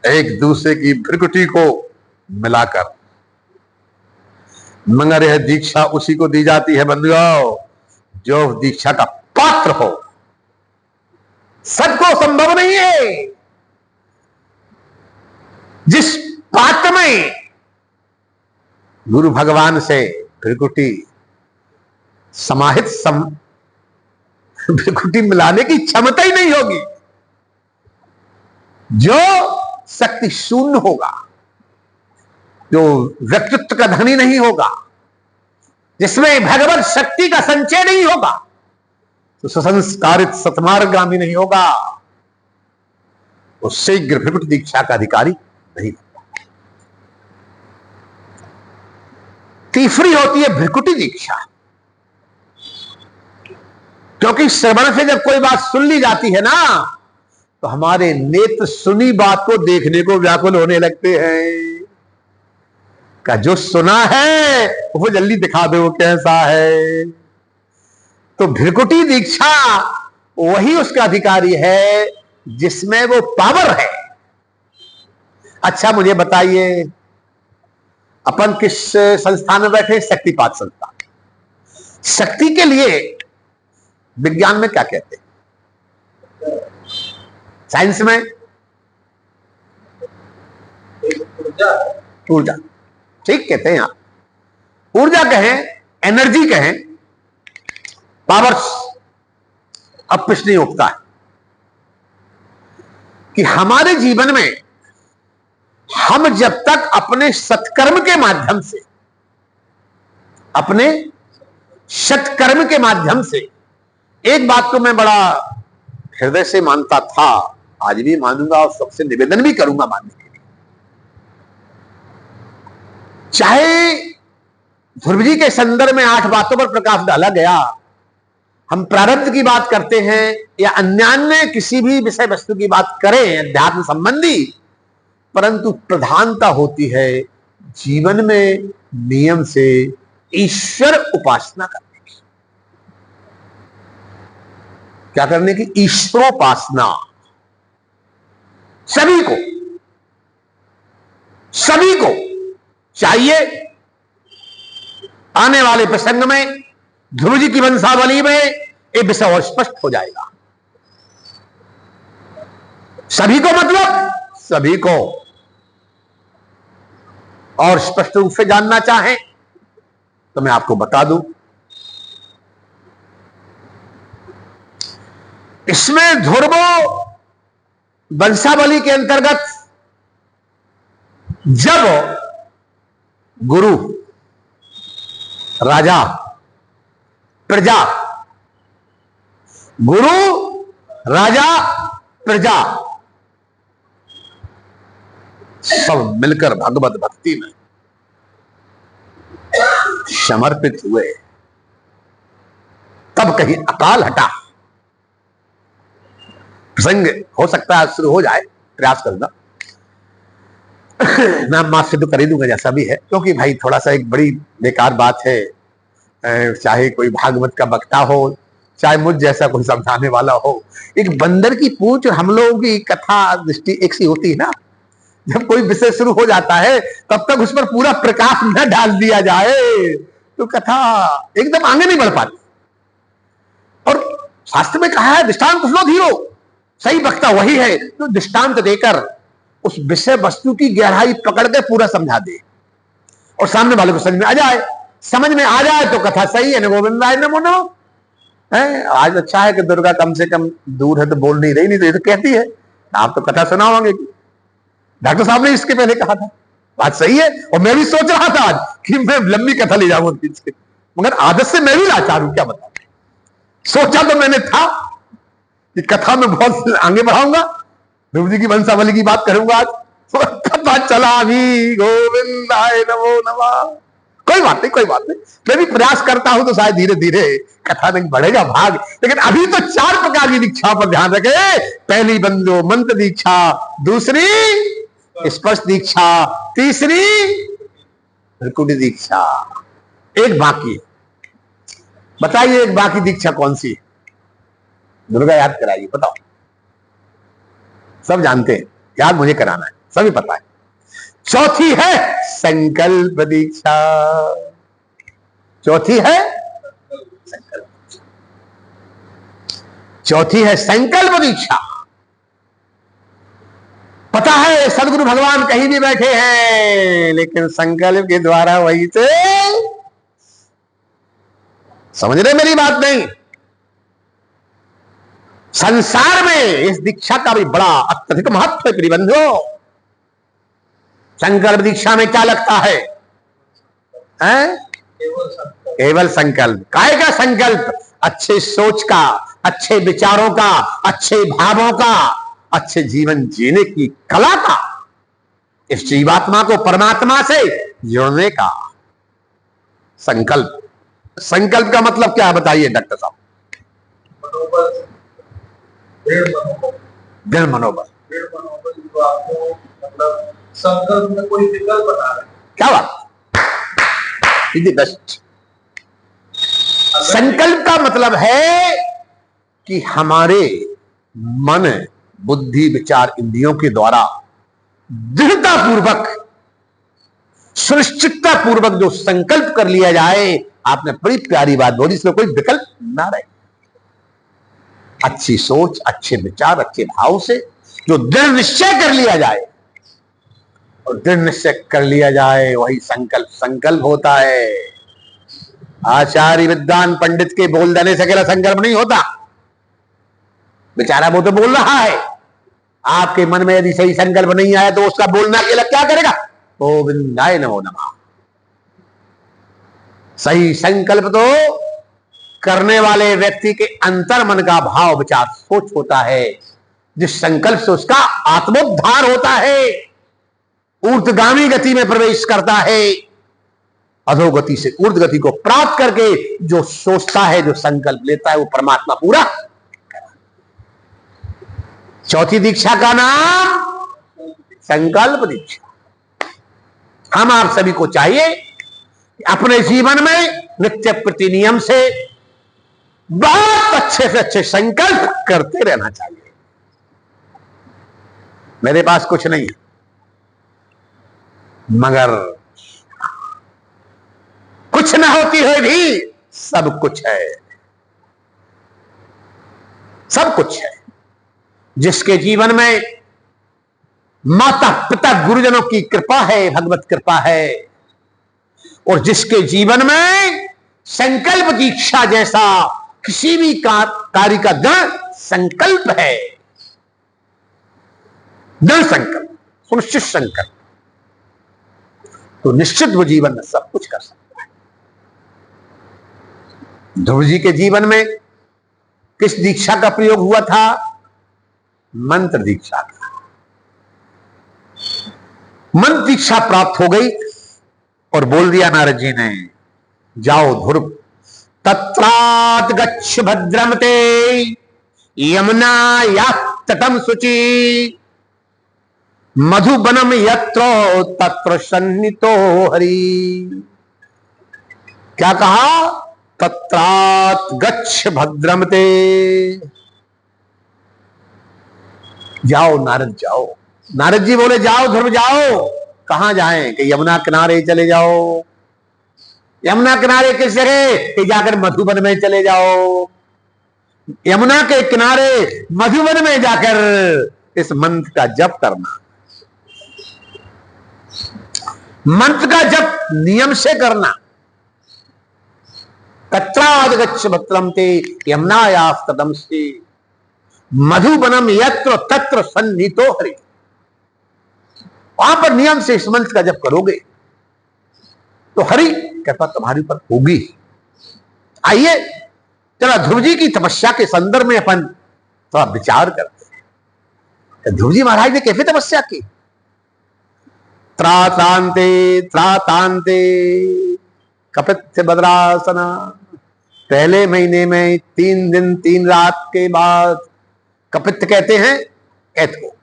एक दूसरे की भृकुटी को मिलाकर, मगर यह दीक्षा उसी को दी जाती है बंधुओं जो दीक्षा का पात्र हो। सबको संभव नहीं है। जिस पात्र में गुरु भगवान से भृकुटी समाहित भृकुटी मिलाने की क्षमता ही नहीं होगी, जो शक्ति शून्य होगा, जो व्यक्तित्व का धनी नहीं होगा, जिसमें भगवत शक्ति का संचय नहीं होगा, तो सुसंस्कारित सतमार्गामी नहीं होगा, वो शीघ्र भृकुटी दीक्षा का अधिकारी नहीं होगा। तीसरी होती है भृकुटी दीक्षा, क्योंकि श्रवण से जब कोई बात सुन ली जाती है ना, तो हमारे नेत्र सुनी बात को देखने को व्याकुल होने लगते हैं। का जो सुना है वो जल्दी दिखा दो वो कैसा है। तो भृकुटी दीक्षा वही उसका अधिकारी है जिसमें वो पावर है। अच्छा मुझे बताइए, अपन किस संस्थान में बैठे? शक्तिपात संस्थान। शक्ति के लिए विज्ञान में क्या कहते हैं? साइंस में ऊर्जा, ठीक कहते हैं आप। ऊर्जा कहें, एनर्जी कहें, पावर्स, अब कुछ नहीं उठता है कि हमारे जीवन में हम जब तक अपने सत्कर्म के माध्यम से, अपने सत्कर्म के माध्यम से। एक बात को मैं बड़ा हृदय से मानता था, आज भी मानूंगा और सबसे निवेदन भी करूंगा मानने के लिए। चाहे ध्रुव जी के संदर्भ में 8 बातों पर प्रकाश डाला गया, हम प्रारब्ध की बात करते हैं या अन्यान्य किसी भी विषय वस्तु की बात करें अध्यात्म संबंधी, परंतु प्रधानता होती है जीवन में नियम से ईश्वर उपासना करने की। क्या करने की? ईश्वरोपासना। सभी को चाहिए। आने वाले प्रसंग में ध्रुव जी की वंशावली में एक विषय और स्पष्ट हो जाएगा। सभी को मतलब सभी को। और स्पष्ट रूप से जानना चाहें तो मैं आपको बता दूं, इसमें ध्रुव वंशावली के अंतर्गत जब गुरु, राजा, प्रजा, गुरु, राजा, प्रजा सब मिलकर भगवत भक्ति में समर्पित हुए, तब कहीं अकाल हटा। प्रसंग हो सकता है शुरू हो जाए, प्रयास करूंगा। मैं माफ से तो कर ही दूंगा जैसा भी है, क्योंकि भाई थोड़ा सा एक बड़ी बेकार बात है। चाहे कोई भागवत का वक्ता हो, चाहे मुझ जैसा कोई समझाने वाला हो, एक बंदर की पूंछ और हम लोगों की कथा दृष्टि एक सी होती है ना। जब कोई विषय शुरू हो जाता है तब तक उस पर पूरा प्रकाश न डाल दिया जाए तो कथा एकदम आगे नहीं बढ़ पाती। और शास्त्र में कहा है दृष्टांत कुछ लोग हीरो, सही वक्ता वही है जो दृष्टांत देकर उस विषय वस्तु की गहराई पकड़ के पूरा समझा दे और सामने वाले को समझ में आ जाए। समझ में आ जाए तो कथा सही है। न गोविंदाय नमो नमो है। आज अच्छा है कि दुर्गा कम से कम दूर है तो बोल नहीं रही, नहीं तो ये तो कहती है आप तो कथा सुनाओगे। डॉक्टर साहब ने इसके पहले कहा था, बात सही है। और मैं भी सोच रहा था आज कि मैं लंबी कथा ले जाऊंगा पीछे, मगर आदत से मैं भी लाचार हूं। क्या बताऊं, सोचा तो मैंने था कि कथा में बहुत आगे बढ़ाऊंगा, ध्रुव जी की वंशावली की बात करूंगा आज। पता चला अभी गोविंदाय नमो नमः। कोई बात नहीं, कोई बात नहीं, मैं भी प्रयास करता हूं तो शायद धीरे धीरे कथा नहीं बढ़ेगा भाग। लेकिन अभी तो 4 प्रकार की दीक्षा पर ध्यान रखे। पहली बंदो मंत्र दीक्षा, दूसरी स्पर्श दीक्षा, तीसरी त्रिकुटी दीक्षा, एक बाकी। बताइए एक बाकी दीक्षा कौन सी है? दुर्गा याद कराइए, बताओ। सब जानते हैं, याद मुझे कराना है, सभी पता है। चौथी है संकल्प दीक्षा। चौथी है संकल्प, चौथी है संकल्प दीक्षा। पता है सदगुरु भगवान कहीं भी बैठे हैं, लेकिन संकल्प के द्वारा वही से, समझ रहे मेरी बात? नहीं, संसार में इस दीक्षा का भी बड़ा अत्यधिक महत्व है प्रिबंधो। संकल्प दीक्षा में क्या लगता है? केवल संकल्प। काय का संकल्प? अच्छे सोच का, अच्छे विचारों का, अच्छे भावों का, अच्छे जीवन जीने की कला का, इस जीवात्मा को परमात्मा से जोड़ने का संकल्प। संकल्प का मतलब क्या है बताइए डॉक्टर साहब? दृढ़ मनोबल। तो आपको मतलब संकल्प में कोई विकल्प बता रहे, क्या बात, बेस्ट। संकल्प का मतलब है कि हमारे मन, बुद्धि, विचार, इंद्रियों के द्वारा दृढ़ता पूर्वक, सुनिश्चितता पूर्वक जो संकल्प कर लिया जाए। आपने बड़ी प्यारी बात बोली, इसमें कोई विकल्प ना रहे। अच्छी सोच, अच्छे विचार, अच्छे भाव से जो दृढ़ निश्चय कर लिया जाए, और दृढ़ निश्चय कर लिया जाए वही संकल्प। संकल्प होता है। आचार्य विद्वान पंडित के बोल देने से अकेला संकल्प नहीं होता। बेचारा वो तो बोल रहा है, आपके मन में यदि सही संकल्प नहीं आया तो उसका बोलना अकेला क्या करेगा? गोविंदाय नमो नमः। सही संकल्प तो करने वाले व्यक्ति के अंतर मन का भाव विचार सोच होता है, जिस संकल्प से उसका आत्मोद्धार होता है, ऊर्ध्वगामी गति में प्रवेश करता है, अधोगति से ऊर्ध्व गति को प्राप्त करके जो सोचता है, जो संकल्प लेता है, वो परमात्मा पूरा। चौथी दीक्षा का नाम संकल्प दीक्षा। हम आप सभी को चाहिए कि अपने जीवन में नित्य प्रति नियम से बहुत अच्छे से अच्छे संकल्प करते रहना चाहिए। मेरे पास कुछ नहीं है, मगर कुछ न होती हुई भी सब कुछ है, सब कुछ है। जिसके जीवन में माता पिता गुरुजनों की कृपा है, भगवत कृपा है, और जिसके जीवन में संकल्प दीक्षा जैसा किसी भी कार्य का दृढ़ संकल्प है, दृढ़ संकल्प, सुनिश्चित संकल्प, तो निश्चित वो जीवन में सब कुछ कर सकता है। ध्रुव जी के जीवन में किस दीक्षा का प्रयोग हुआ था? मंत्र दीक्षा का। मंत्र दीक्षा प्राप्त हो गई और बोल दिया नारद जी ने, जाओ ध्रुव, तत्रात गच्छ भद्रम ते यमुना या तटम शुचि मधुबनम यत्रो तत्र सन्नितो हरि। क्या कहा? तत्रात गच्छ भद्रम ते, जाओ नारद जाओ। नारद जी बोले जाओ ध्रुव जाओ। कहां जाएं? कि यमुना किनारे चले जाओ। यमुना किनारे किस जगह? कि जाकर मधुबन में चले जाओ। यमुना के किनारे मधुबन में जाकर इस मंत्र का जप करना। मंत्र का जप नियम से करना। तत्राद गच्छ भद्रम ते यमुनायास्तटं से मधुबनम यत्र तत्र सन्नितो हरि। वहां पर नियम से इस मंत्र का जप करोगे तो हरि कृपा तुम्हारे ऊपर होगी। आइए चलो ध्रुव जी की तपस्या के संदर्भ में अपन थोड़ा विचार करते हैं। ध्रुव जी महाराज ने कैसे तपस्या की? त्रातांते त्रातांते कपित्थ बद्रासना। पहले महीने में 3 दिन 3 रात के बाद, कपित्थ कहते हैं ऐत को,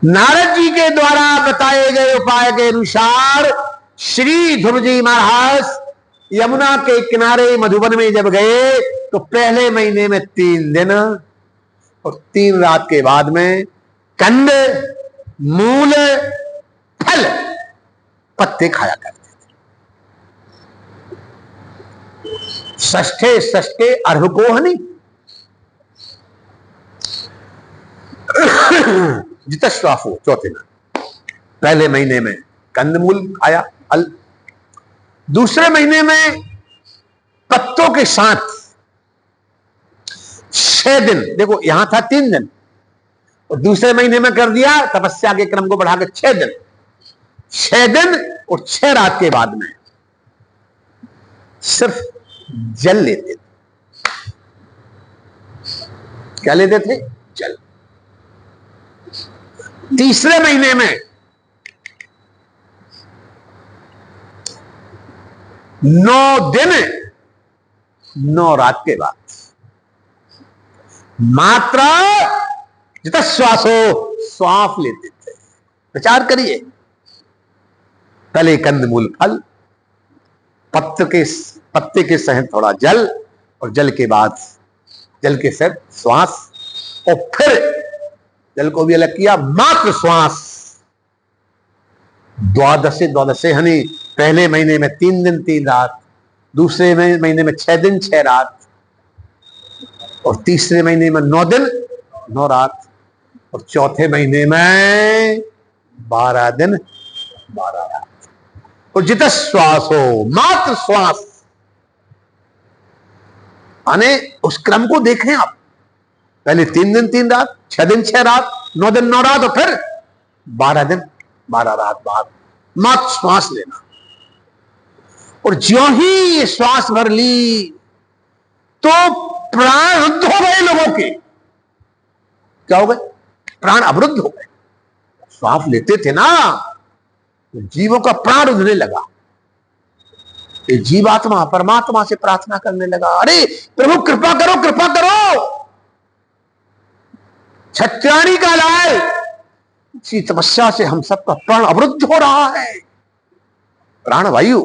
नारद जी के द्वारा बताए गए उपाय के अनुसार श्री ध्रुव जी महाराज यमुना के किनारे मधुबन में जब गए तो पहले महीने में 3 दिन और 3 रात के बाद में कंद, मूल, फल, पत्ते खाया करते थे। षष्ठे अर्भकोहनी जितश्वासो, चौथे में पहले महीने में कंदमूल खाया, फल। दूसरे महीने में पत्तों के साथ 6 दिन, देखो यहां था 3 दिन और दूसरे महीने में कर दिया तपस्या के क्रम को बढ़ाकर 6 दिन। 6 दिन और 6 रात के बाद में सिर्फ जल लेते थे। क्या लेते थे? जल। तीसरे महीने में 9 दिन 9 रात के बाद मात्र जितना श्वास हो श्वास लेते थे। विचार करिए, पहले कंदमूल, फल, पत्ते के सहित थोड़ा जल और जल के बाद जल के सहित श्वास और फिर जल को भी अलग किया, मात्र श्वास। द्वादशे हनी पहले महीने में 3 दिन 3 रात, दूसरे महीने में 6 दिन 6 रात और तीसरे महीने में 9 दिन 9 रात और चौथे महीने में 12 दिन 12 रात। और जितना श्वास हो मात्र श्वास, आने उस क्रम को देखें आप। पहले 3 दिन 3 रात, 6 दिन 6 रात, 9 दिन 9 रात और फिर 12 दिन 12 रात बाद मात्र श्वास लेना। और ज्यों ही ये श्वास भर ली तो प्राण रुद्ध हो गए लोगों के। क्या हो गए? प्राण अवरुद्ध हो गए। श्वास लेते थे ना तो जीवों का प्राण रुधने लगा। ये जीवात्मा परमात्मा से प्रार्थना करने लगा, अरे प्रभु कृपा करो, कृपा करो, छत्याणी का लाल, इसी तपस्या से हम सबका प्राण अवरुद्ध हो रहा है। प्राण वायु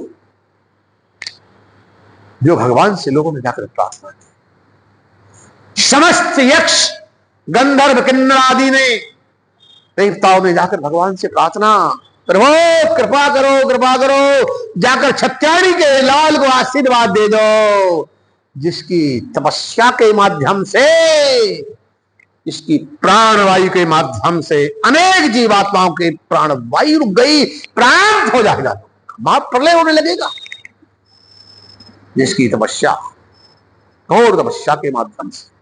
जो भगवान से लोगों ने जाकर प्रार्थना की। समस्त यक्ष गंधर्व किन्नर आदि ने, देवताओं ने जाकर भगवान से प्रार्थना, प्रभु कृपा करो, कृपा करो, जाकर छत्याणी के लाल को आशीर्वाद दे दो, जिसकी तपस्या के माध्यम से, इसकी प्राणवायु के माध्यम से अनेक जीवात्माओं के प्राण वायु रुक गई, प्राण हो जाएगा, महाप्रलय होने लगेगा। जिसकी तपस्या, घोर तपस्या के माध्यम से,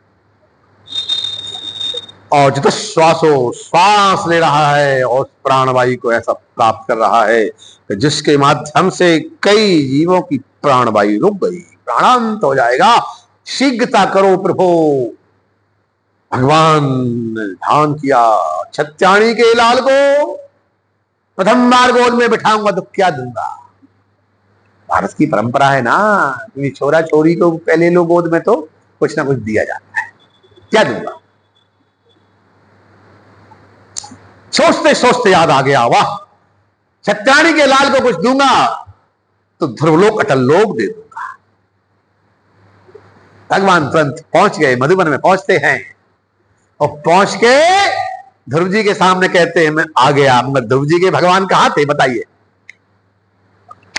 और जित श्वासो श्वास ले रहा है और प्राणवायु को ऐसा प्राप्त कर रहा है कि जिसके माध्यम से कई जीवों की प्राणवायु रुक गई, प्राणांत हो जाएगा। शीघ्रता करो प्रभु। भगवान ने ध्यान किया, छत्याणी के लाल को प्रथम बार गोद में बिठाऊंगा तो क्या दूंगा। भारत की परंपरा है ना, छोरा छोरी को पहले लो गोद में तो कुछ ना कुछ दिया जाता है, क्या दूंगा। सोचते सोचते याद आ गया, वाह, छत्याणी के लाल को कुछ दूंगा तो ध्रुवलोक अटल लोक दे दूंगा। भगवान तुरंत पहुंच गए, मधुबन में पहुंचते हैं और पहुंच के ध्रुव जी के सामने कहते हैं मैं आ गया। मगर ध्रुव जी के भगवान कहां थे बताइए?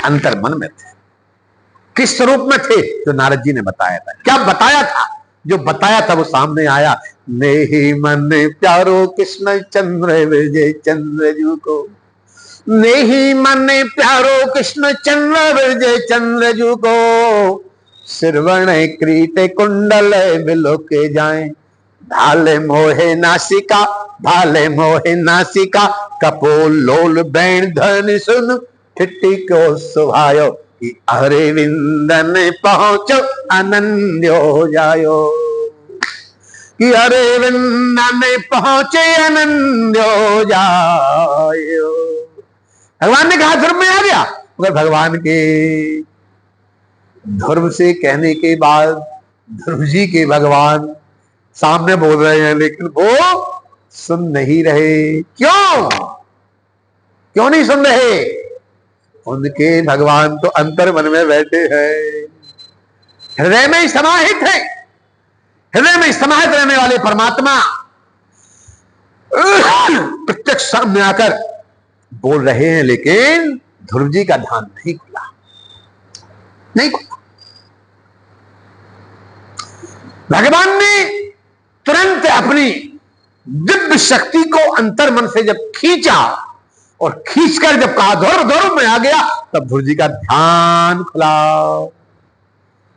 अंतर मन में थे। किस स्वरूप में थे? जो नारद जी ने बताया था। क्या बताया था? जो बताया था वो सामने आया। नेहि मन प्यारो कृष्ण चंद्र विजय चंद्रजू को, नेहि मन प्यारो कृष्ण चंद्र विजय चंद्रजू को, सिरवण क्रीटे कुंडल बिलो के जाए, भाले मोहे नासिका, भाले मोहे नासिका, कपोल लोल बैण धन सुन, ठिट्टी को सुभायो, कि अरे विंदन पहुंचो आनंद हो जायो, कि अरे वृंदावन में पहुंचे आनंद हो जायो। भगवान ने कहा ध्रुव में आ गया। मगर भगवान के ध्रुव से कहने के बाद ध्रुव जी के भगवान सामने बोल रहे हैं, लेकिन वो सुन नहीं रहे। क्यों? क्यों नहीं सुन रहे? उनके भगवान तो अंतर मन में बैठे हैं, हृदय में समाहित है। हृदय में समाहित रहने वाले परमात्मा प्रत्यक्ष सामने आकर बोल रहे हैं, लेकिन ध्रुव जी का ध्यान नहीं खुला, नहीं खुला। भगवान ने तुरंत अपनी दिव्य शक्ति को अंतर मन से जब खींचा और खींचकर जब कहा ध्रुव ध्रुव में आ गया, तब ध्रुव जी का ध्यान खुला।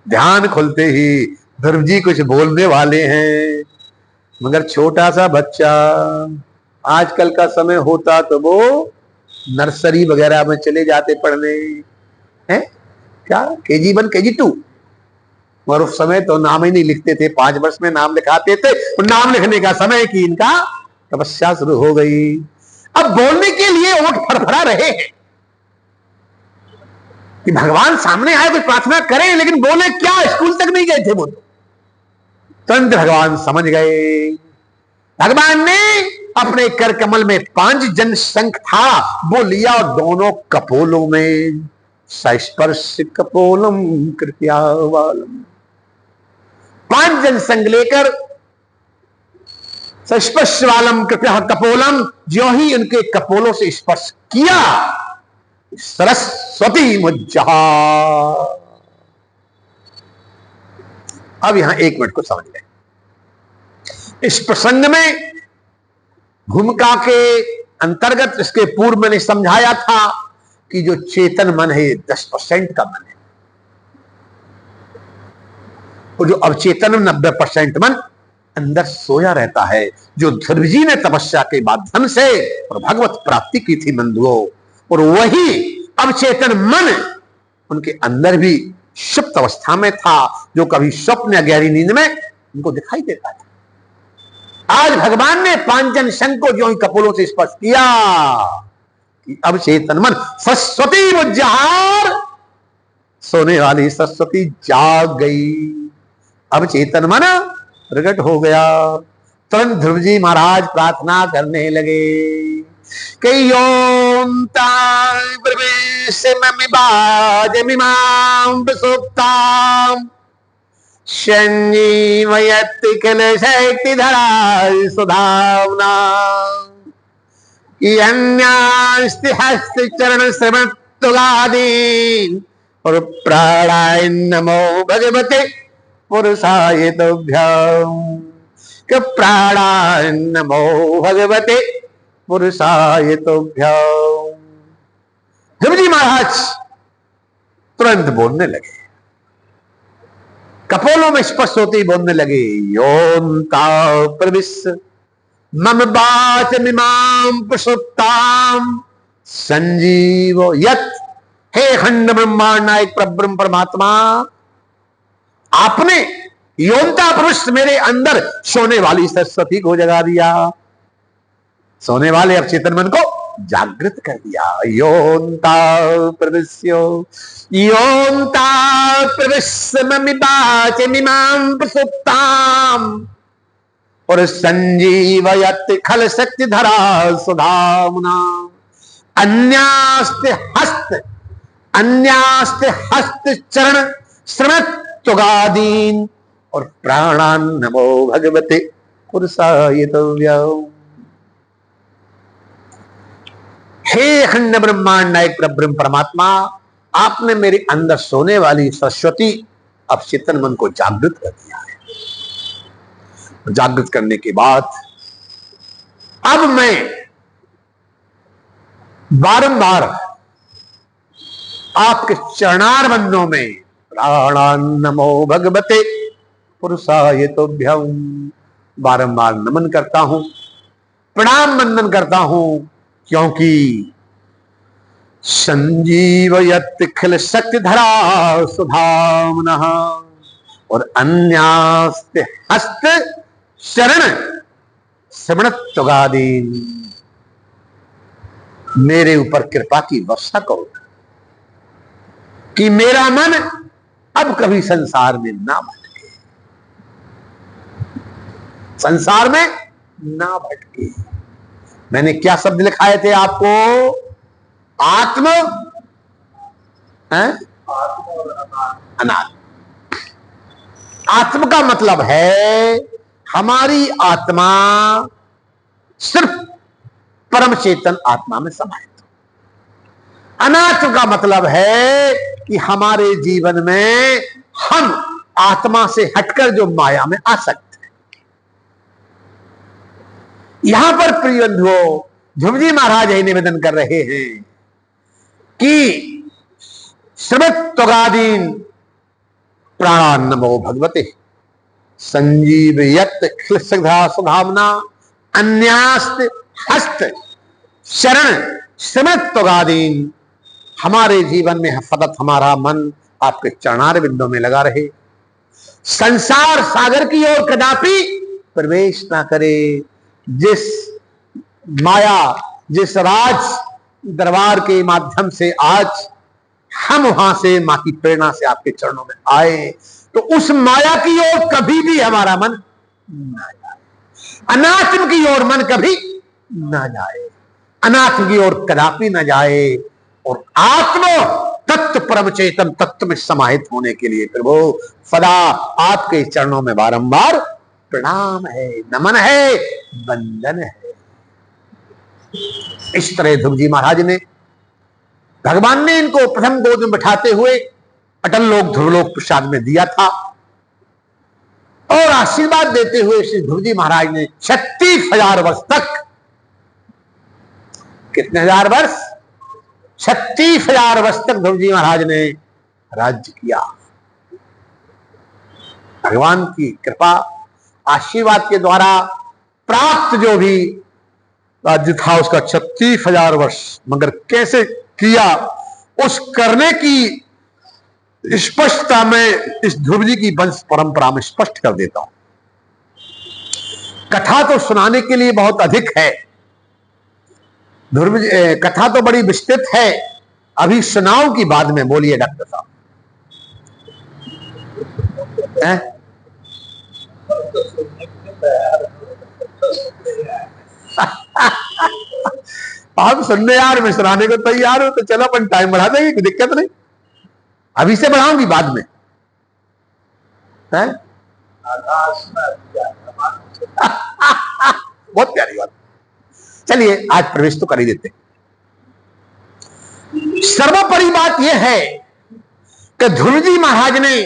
ध्यान खुलते ही ध्रुव जी कुछ बोलने वाले हैं, मगर छोटा सा बच्चा, आजकल का समय होता तो वो नर्सरी वगैरह में चले जाते पढ़ने, हैं क्या KG1 KG2, और उस समय तो नाम ही नहीं लिखते थे, 5 वर्ष में नाम लिखाते थे। और नाम लिखने का समय की इनका तपस्या शुरू हो गई। अब बोलने के लिए ओठ फड़फड़ा रहे हैं कि भगवान सामने आए कुछ प्रार्थना करें, लेकिन बोले क्या? स्कूल तक नहीं गए थे वो तो। तुरंत भगवान समझ गए। भगवान ने अपने कर कमल में 5 जन शंख था, वो लिया और दोनों कपोलों में सस्पर्श कपोलम कृत्या वालम, 5 जन संग लेकर सस्पर्श वालम कृत्या कपोलम, जो ही उनके कपोलों से स्पर्श किया, सरस्वती मुज्जहा। अब यहां 1 मिनट को समझ लें। इस प्रसंग में भूमिका के अंतर्गत इसके पूर्व मैंने समझाया था कि जो चेतन मन है 10% का मन है, और जो अवचेतन 90% मन अंदर सोया रहता है। जो ध्रुव जी ने तपस्या के माध्यम से और भगवत प्राप्ति की थी बंधुओं, और वही अवचेतन मन उनके अंदर भी सुप्त अवस्था में था, जो कभी स्वप्न या गहरी नींद में उनको दिखाई देता था। आज भगवान ने पांचन संघ को जो ही कपोलों से स्पर्श किया कि अब चेतन मन सरस्वती मुझहार, सोने वाली सरस्वती जाग गई, अब चेतन मन प्रकट हो गया। तुरंत ध्रुव जी महाराज प्रार्थना करने लगे कि यों प्रवेश ममिबाजमिमां प्रसुप्तां संजीवयत् किल शक्तिधरा सुधाम्ना अन्यास्ति हस्त चरण श्रवणत्वगादीन् और प्राणाय नमो भगवते पुरुषाय तुभ्यं, कि प्राणाय नमो भगवते पुरुषाय तुभ्यं। ध्रुव जी महाराज तुरंत बोलने लगे, कपोलों में स्पष्ट होते ही बोलने लगे, योन्ता प्रविश्य मम वाचमिमां प्रसुप्तां संजीव यत्। हे अखंड ब्रह्मांड नायक परब्रह्म परमात्मा, आपने योन्ता प्रविश्य मेरे अंदर सोने वाली सरस्वती को जगा दिया, सोने वाले अब चेतन मन को जागृत कर दिया। योन्ता प्रविश्यो योन्ता प्रविश्य मम वाचमिमां प्रसुप्तां और संजीवयत् खल शक्ति धरा सुधाम्ना अन्यास्ते हस्त चरण श्रवणत्वगादीन् और प्राणान् नमो भगवते पुरुषाय तुभ्यं। हे अखंड ब्रह्मांड नायक परब्रह्म परमात्मा, आपने मेरे अंदर सोने वाली सरस्वती अब चेतन मन को जागृत कर दिया है। जागृत करने के बाद अब मैं बारंबार आपके चरणार बंदों में प्राणान् नमो भगवते पुरुषाय तुभ्यं बारंबार नमन करता हूं, प्रणाम वंदन करता हूं, क्योंकि संजीवयत् खिल शक्ति धरा सुधाम्नः और अन्यास्ते हस्त शरण श्रवणत्वगादीन्, मेरे ऊपर कृपा की वर्षा करो कि मेरा मन अब कभी संसार में ना भटके, संसार में ना भटके। मैंने क्या शब्द लिखाए थे आपको? आत्म अनात्म। आत्म का मतलब है हमारी आत्मा सिर्फ परम चेतन आत्मा में समाहित। अनात्म का मतलब है कि हमारे जीवन में हम आत्मा से हटकर जो माया में आ सकते हैं। यहां पर प्रिय बंधुओं, ध्रुव जी महाराज यही निवेदन कर रहे हैं कि श्रवणत्वगादीन् प्राणान् नमो भगवते संजीवयत् खिल शक्ति धरा सुधाम्ना अन्यास्ते हस्त शरण श्रवणत्वगादीन्, हमारे जीवन में सतत हमारा मन आपके चरणार बिंदों में लगा रहे, संसार सागर की ओर कदापि प्रवेश ना करे। जिस माया, जिस राज दरबार के माध्यम से आज हम वहां से मां की प्रेरणा से आपके चरणों में आए, तो उस माया की ओर कभी भी हमारा मन ना जाए, अनात्म की ओर मन कभी ना जाए, अनात्म की ओर कदापि ना जाए। और आत्म तत्व परम चेतन तत्व में समाहित होने के लिए प्रभु सदा आपके चरणों में बारंबार प्रणाम है, नमन है, वंदन है। इस तरह ध्रुव जी महाराज ने, भगवान ने इनको प्रथम गोद में बैठाते हुए अटल लोक ध्रुवलोक प्रसाद में दिया था और आशीर्वाद देते हुए श्री ध्रुव जी महाराज ने 36,000 वर्ष तक, कितने हजार वर्ष? 36,000 वर्ष तक ध्रुव जी महाराज ने राज्य किया। भगवान की कृपा आशीर्वाद के द्वारा प्राप्त जो भी राज्य था उसका 36,000 वर्ष, मगर कैसे किया, उस करने की स्पष्टता में इस ध्रुव जी की वंश परंपरा में स्पष्ट कर देता हूं। कथा तो सुनाने के लिए बहुत अधिक है, ध्रुव कथा तो बड़ी विस्तृत है, अभी सुनाओ की बाद में। बोलिए डॉक्टर साहब। आप सुनने यार, मैं सुनाने को तैयार हूं, तो चलो अपन टाइम बढ़ा देंगे, कोई दिक्कत नहीं। अभी से बढ़ाऊंगी बाद में है? बहुत प्यारी बात। चलिए आज प्रवेश तो कर ही देते। सर्वोपरि बात यह है कि ध्रुव जी महाराज ने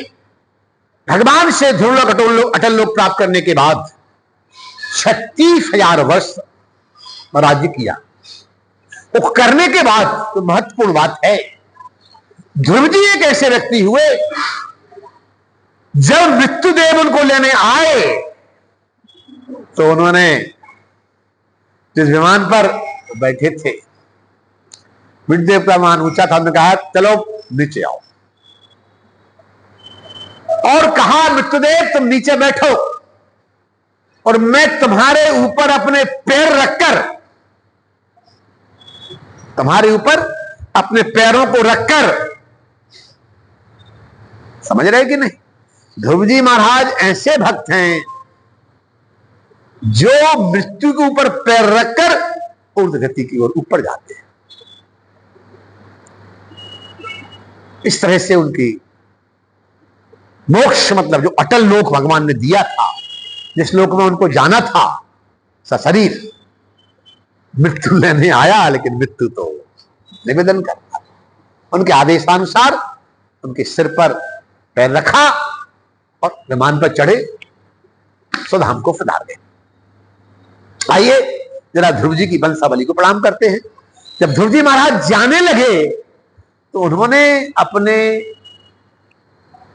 भगवान से ध्रुवलोक अटल लोक प्राप्त करने के बाद 36,000 वर्ष राज्य किया। वो करने के बाद तो महत्वपूर्ण बात है, ध्रुव जी एक ऐसे व्यक्ति हुए, जब मृत्युदेव उनको लेने आए तो उन्होंने जिस विमान पर बैठे थे, मृत्युदेव का विमान ऊंचा था, उन्होंने कहा चलो नीचे आओ, और कहा मृत्युदेव तुम नीचे बैठो और मैं तुम्हारे ऊपर अपने पैर रखकर, तुम्हारे ऊपर अपने पैरों को रखकर, समझ रहे कि नहीं? ध्रुव जी महाराज ऐसे भक्त हैं जो मृत्यु के ऊपर पैर रखकर ऊर्ध्व गति की ओर ऊपर जाते हैं। इस तरह से उनकी मोक्ष, मतलब जो अटल लोक भगवान ने दिया था, जिस लोक में उनको जाना था, सशरीर मृत्यु लेने आया, लेकिन मृत्यु तो निवेदन करता। उनके आदेशानुसार उनके सिर पर पैर रखा और विमान पर चढ़े, स्वधाम को पधार गए। आइए जरा ध्रुव जी की वंशावली को प्रणाम करते हैं। जब ध्रुव जी महाराज जाने लगे तो उन्होंने अपने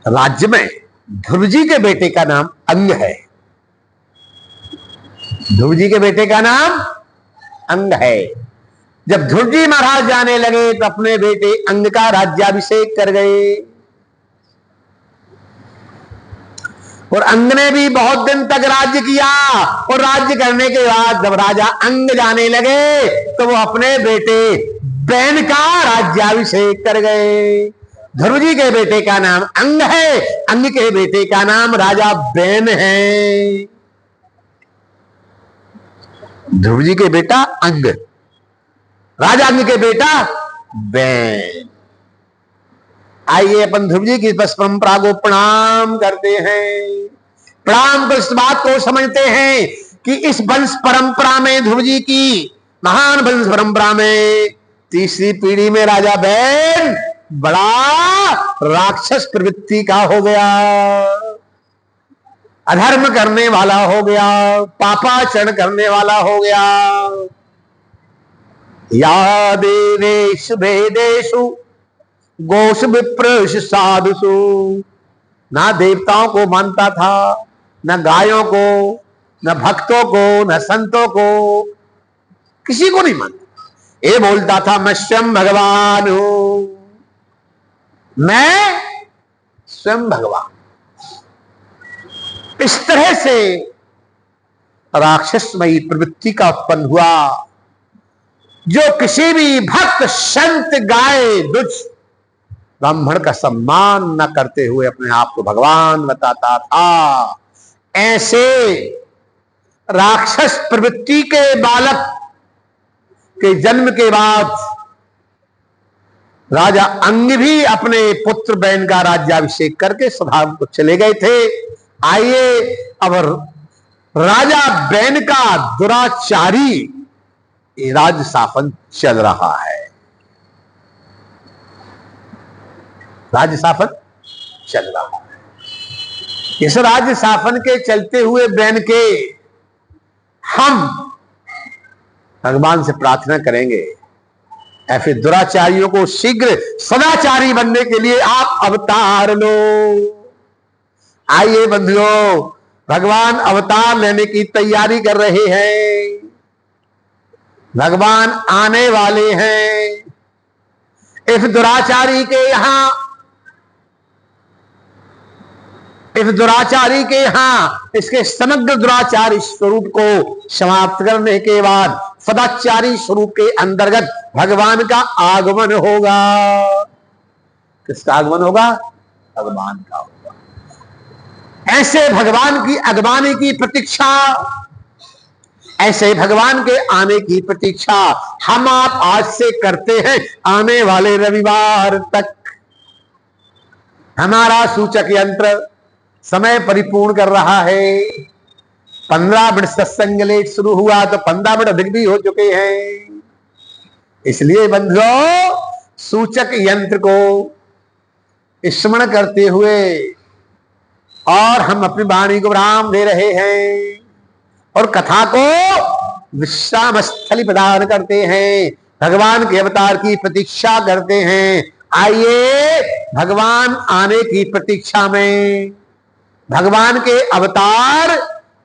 राज्य में, ध्रुव जी के बेटे का नाम अंग है, ध्रुव जी के बेटे का नाम अंग है। जब ध्रुव जी महाराज जाने लगे तो अपने बेटे अंग का राज्याभिषेक कर गए, और अंग ने भी बहुत दिन तक राज्य किया, और राज्य करने के बाद जब राजा अंग जाने लगे तो वो अपने बेटे बैन का राज्याभिषेक कर गए। ध्रुव जी के बेटे का नाम अंग है, अंग के बेटे का नाम राजा बैन है। ध्रुव जी के बेटा अंग, राजा अंग के बेटा बैन। आइए अपन ध्रुव जी की बस परंपरा को प्रणाम करते हैं। प्रणाम तो इस बात को समझते हैं कि इस वंश परंपरा में, ध्रुव जी की महान वंश परंपरा में, तीसरी पीढ़ी में राजा बैन बड़ा राक्षस प्रवृत्ति का हो गया, अधर्म करने वाला हो गया, पापाचरण करने वाला हो गया। या देवेषु भेदेषु गोष विप्रश साधुसु, ना देवताओं को मानता था, न गायों को, न भक्तों को, न संतों को, किसी को नहीं मानता। ये बोलता था मैं स्वयं भगवान हूं, मैं स्वयं भगवान। इस तरह से राक्षसमयी प्रवृत्ति का उत्पन्न हुआ, जो किसी भी भक्त, संत, गाय, दुष्ट, ब्राह्मण का सम्मान न करते हुए अपने आप को भगवान बताता था। ऐसे राक्षस प्रवृत्ति के बालक के जन्म के बाद राजा अंग भी अपने पुत्र बैन का राज्याभिषेक करके स्वधाम को चले गए थे। आइए अब राजा बैन का दुराचारी राज्य शासन चल रहा है, राज्य शासन चल रहा है। इस राज्य शासन के चलते हुए बैन के हम भगवान से प्रार्थना करेंगे, ऐसे दुराचारियों को शीघ्र सदाचारी बनने के लिए आप अवतार लो। आइए बंधुओं, भगवान अवतार लेने की तैयारी कर रहे हैं, भगवान आने वाले हैं। इस दुराचारी के यहां इस दुराचारी के यहाँ इसके समग्र दुराचारी स्वरूप को समाप्त करने के बाद सदाचारी स्वरूप के अंतर्गत भगवान का आगमन होगा। किसका आगमन होगा? भगवान का होगा। ऐसे भगवान की आगमन की प्रतीक्षा, ऐसे भगवान के आने की प्रतीक्षा हम आप आज से करते हैं। आने वाले रविवार तक हमारा सूचक यंत्र समय परिपूर्ण कर रहा है। 15 मिनट सत्संग लेट शुरू हुआ तो 15 मिनट अधिक भी हो चुके हैं। इसलिए बंधुओं, सूचक यंत्र को स्मरण करते हुए और हम अपनी वाणी को विराम दे रहे हैं और कथा को विश्राम स्थली प्रदान करते हैं, भगवान के अवतार की प्रतीक्षा करते हैं। आइए भगवान आने की प्रतीक्षा में, भगवान के अवतार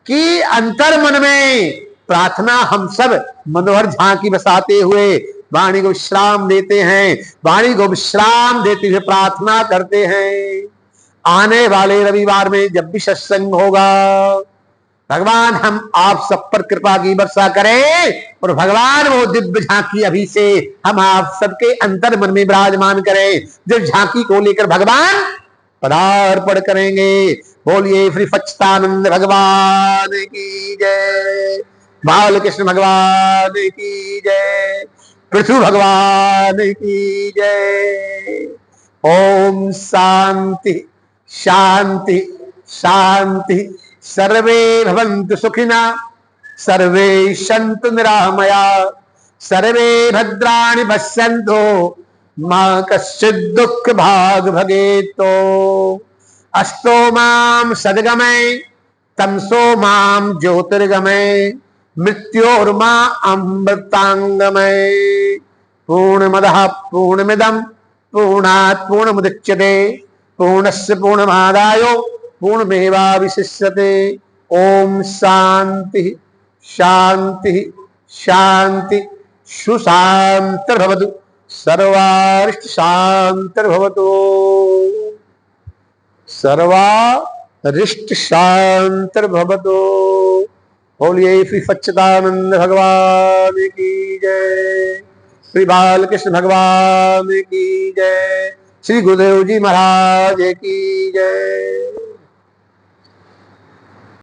की अंतर मन में प्रार्थना हम सब मनोहर झांकी बसाते हुए वाणी को विश्राम देते हैं। वाणी को विश्राम देते हुए प्रार्थना करते हैं। आने वाले रविवार में जब भी सत्संग होगा, भगवान हम आप सब पर कृपा की वर्षा करें और भगवान वो दिव्य झांकी अभी से हम आप सबके अंतर मन में विराजमान करें, जिस झांकी को लेकर भगवान पदार्पण करेंगे। बोलिए श्री सच्चिदानंद भगवान की जय, बाल कृष्ण भगवान की जय, पृथु भगवान की जय। ओम शांति शांति शांति। सर्वे भवन्तु सुखिनः, सर्वे सन्तु निरामया, सर्वे भद्राणि पश्यन्तु मा कश्चित् दुःख भाग् भवेत्। अस्तो मां सद्गमय, तमसो मां ज्योतिर्गमय, मृत्योर्मा अमृतांगमय। पूर्णमदः पूर्णमिदं पूर्णात् पूर्णमुदच्यते, पूर्णस्य पूर्णमादाय पूर्णमेवावशिष्यते। ओम शांति शांति शांति। सुशांतिर्भवतु, सर्वारिष्ट शांतिर्भवतु, सर्वारिष्ट शांतिर्भवतु। बोलिए श्री सच्चिदानंद भगवान की जय, श्री बालकृष्ण भगवान की जय, श्री गुरुदेव जी महाराज की जय।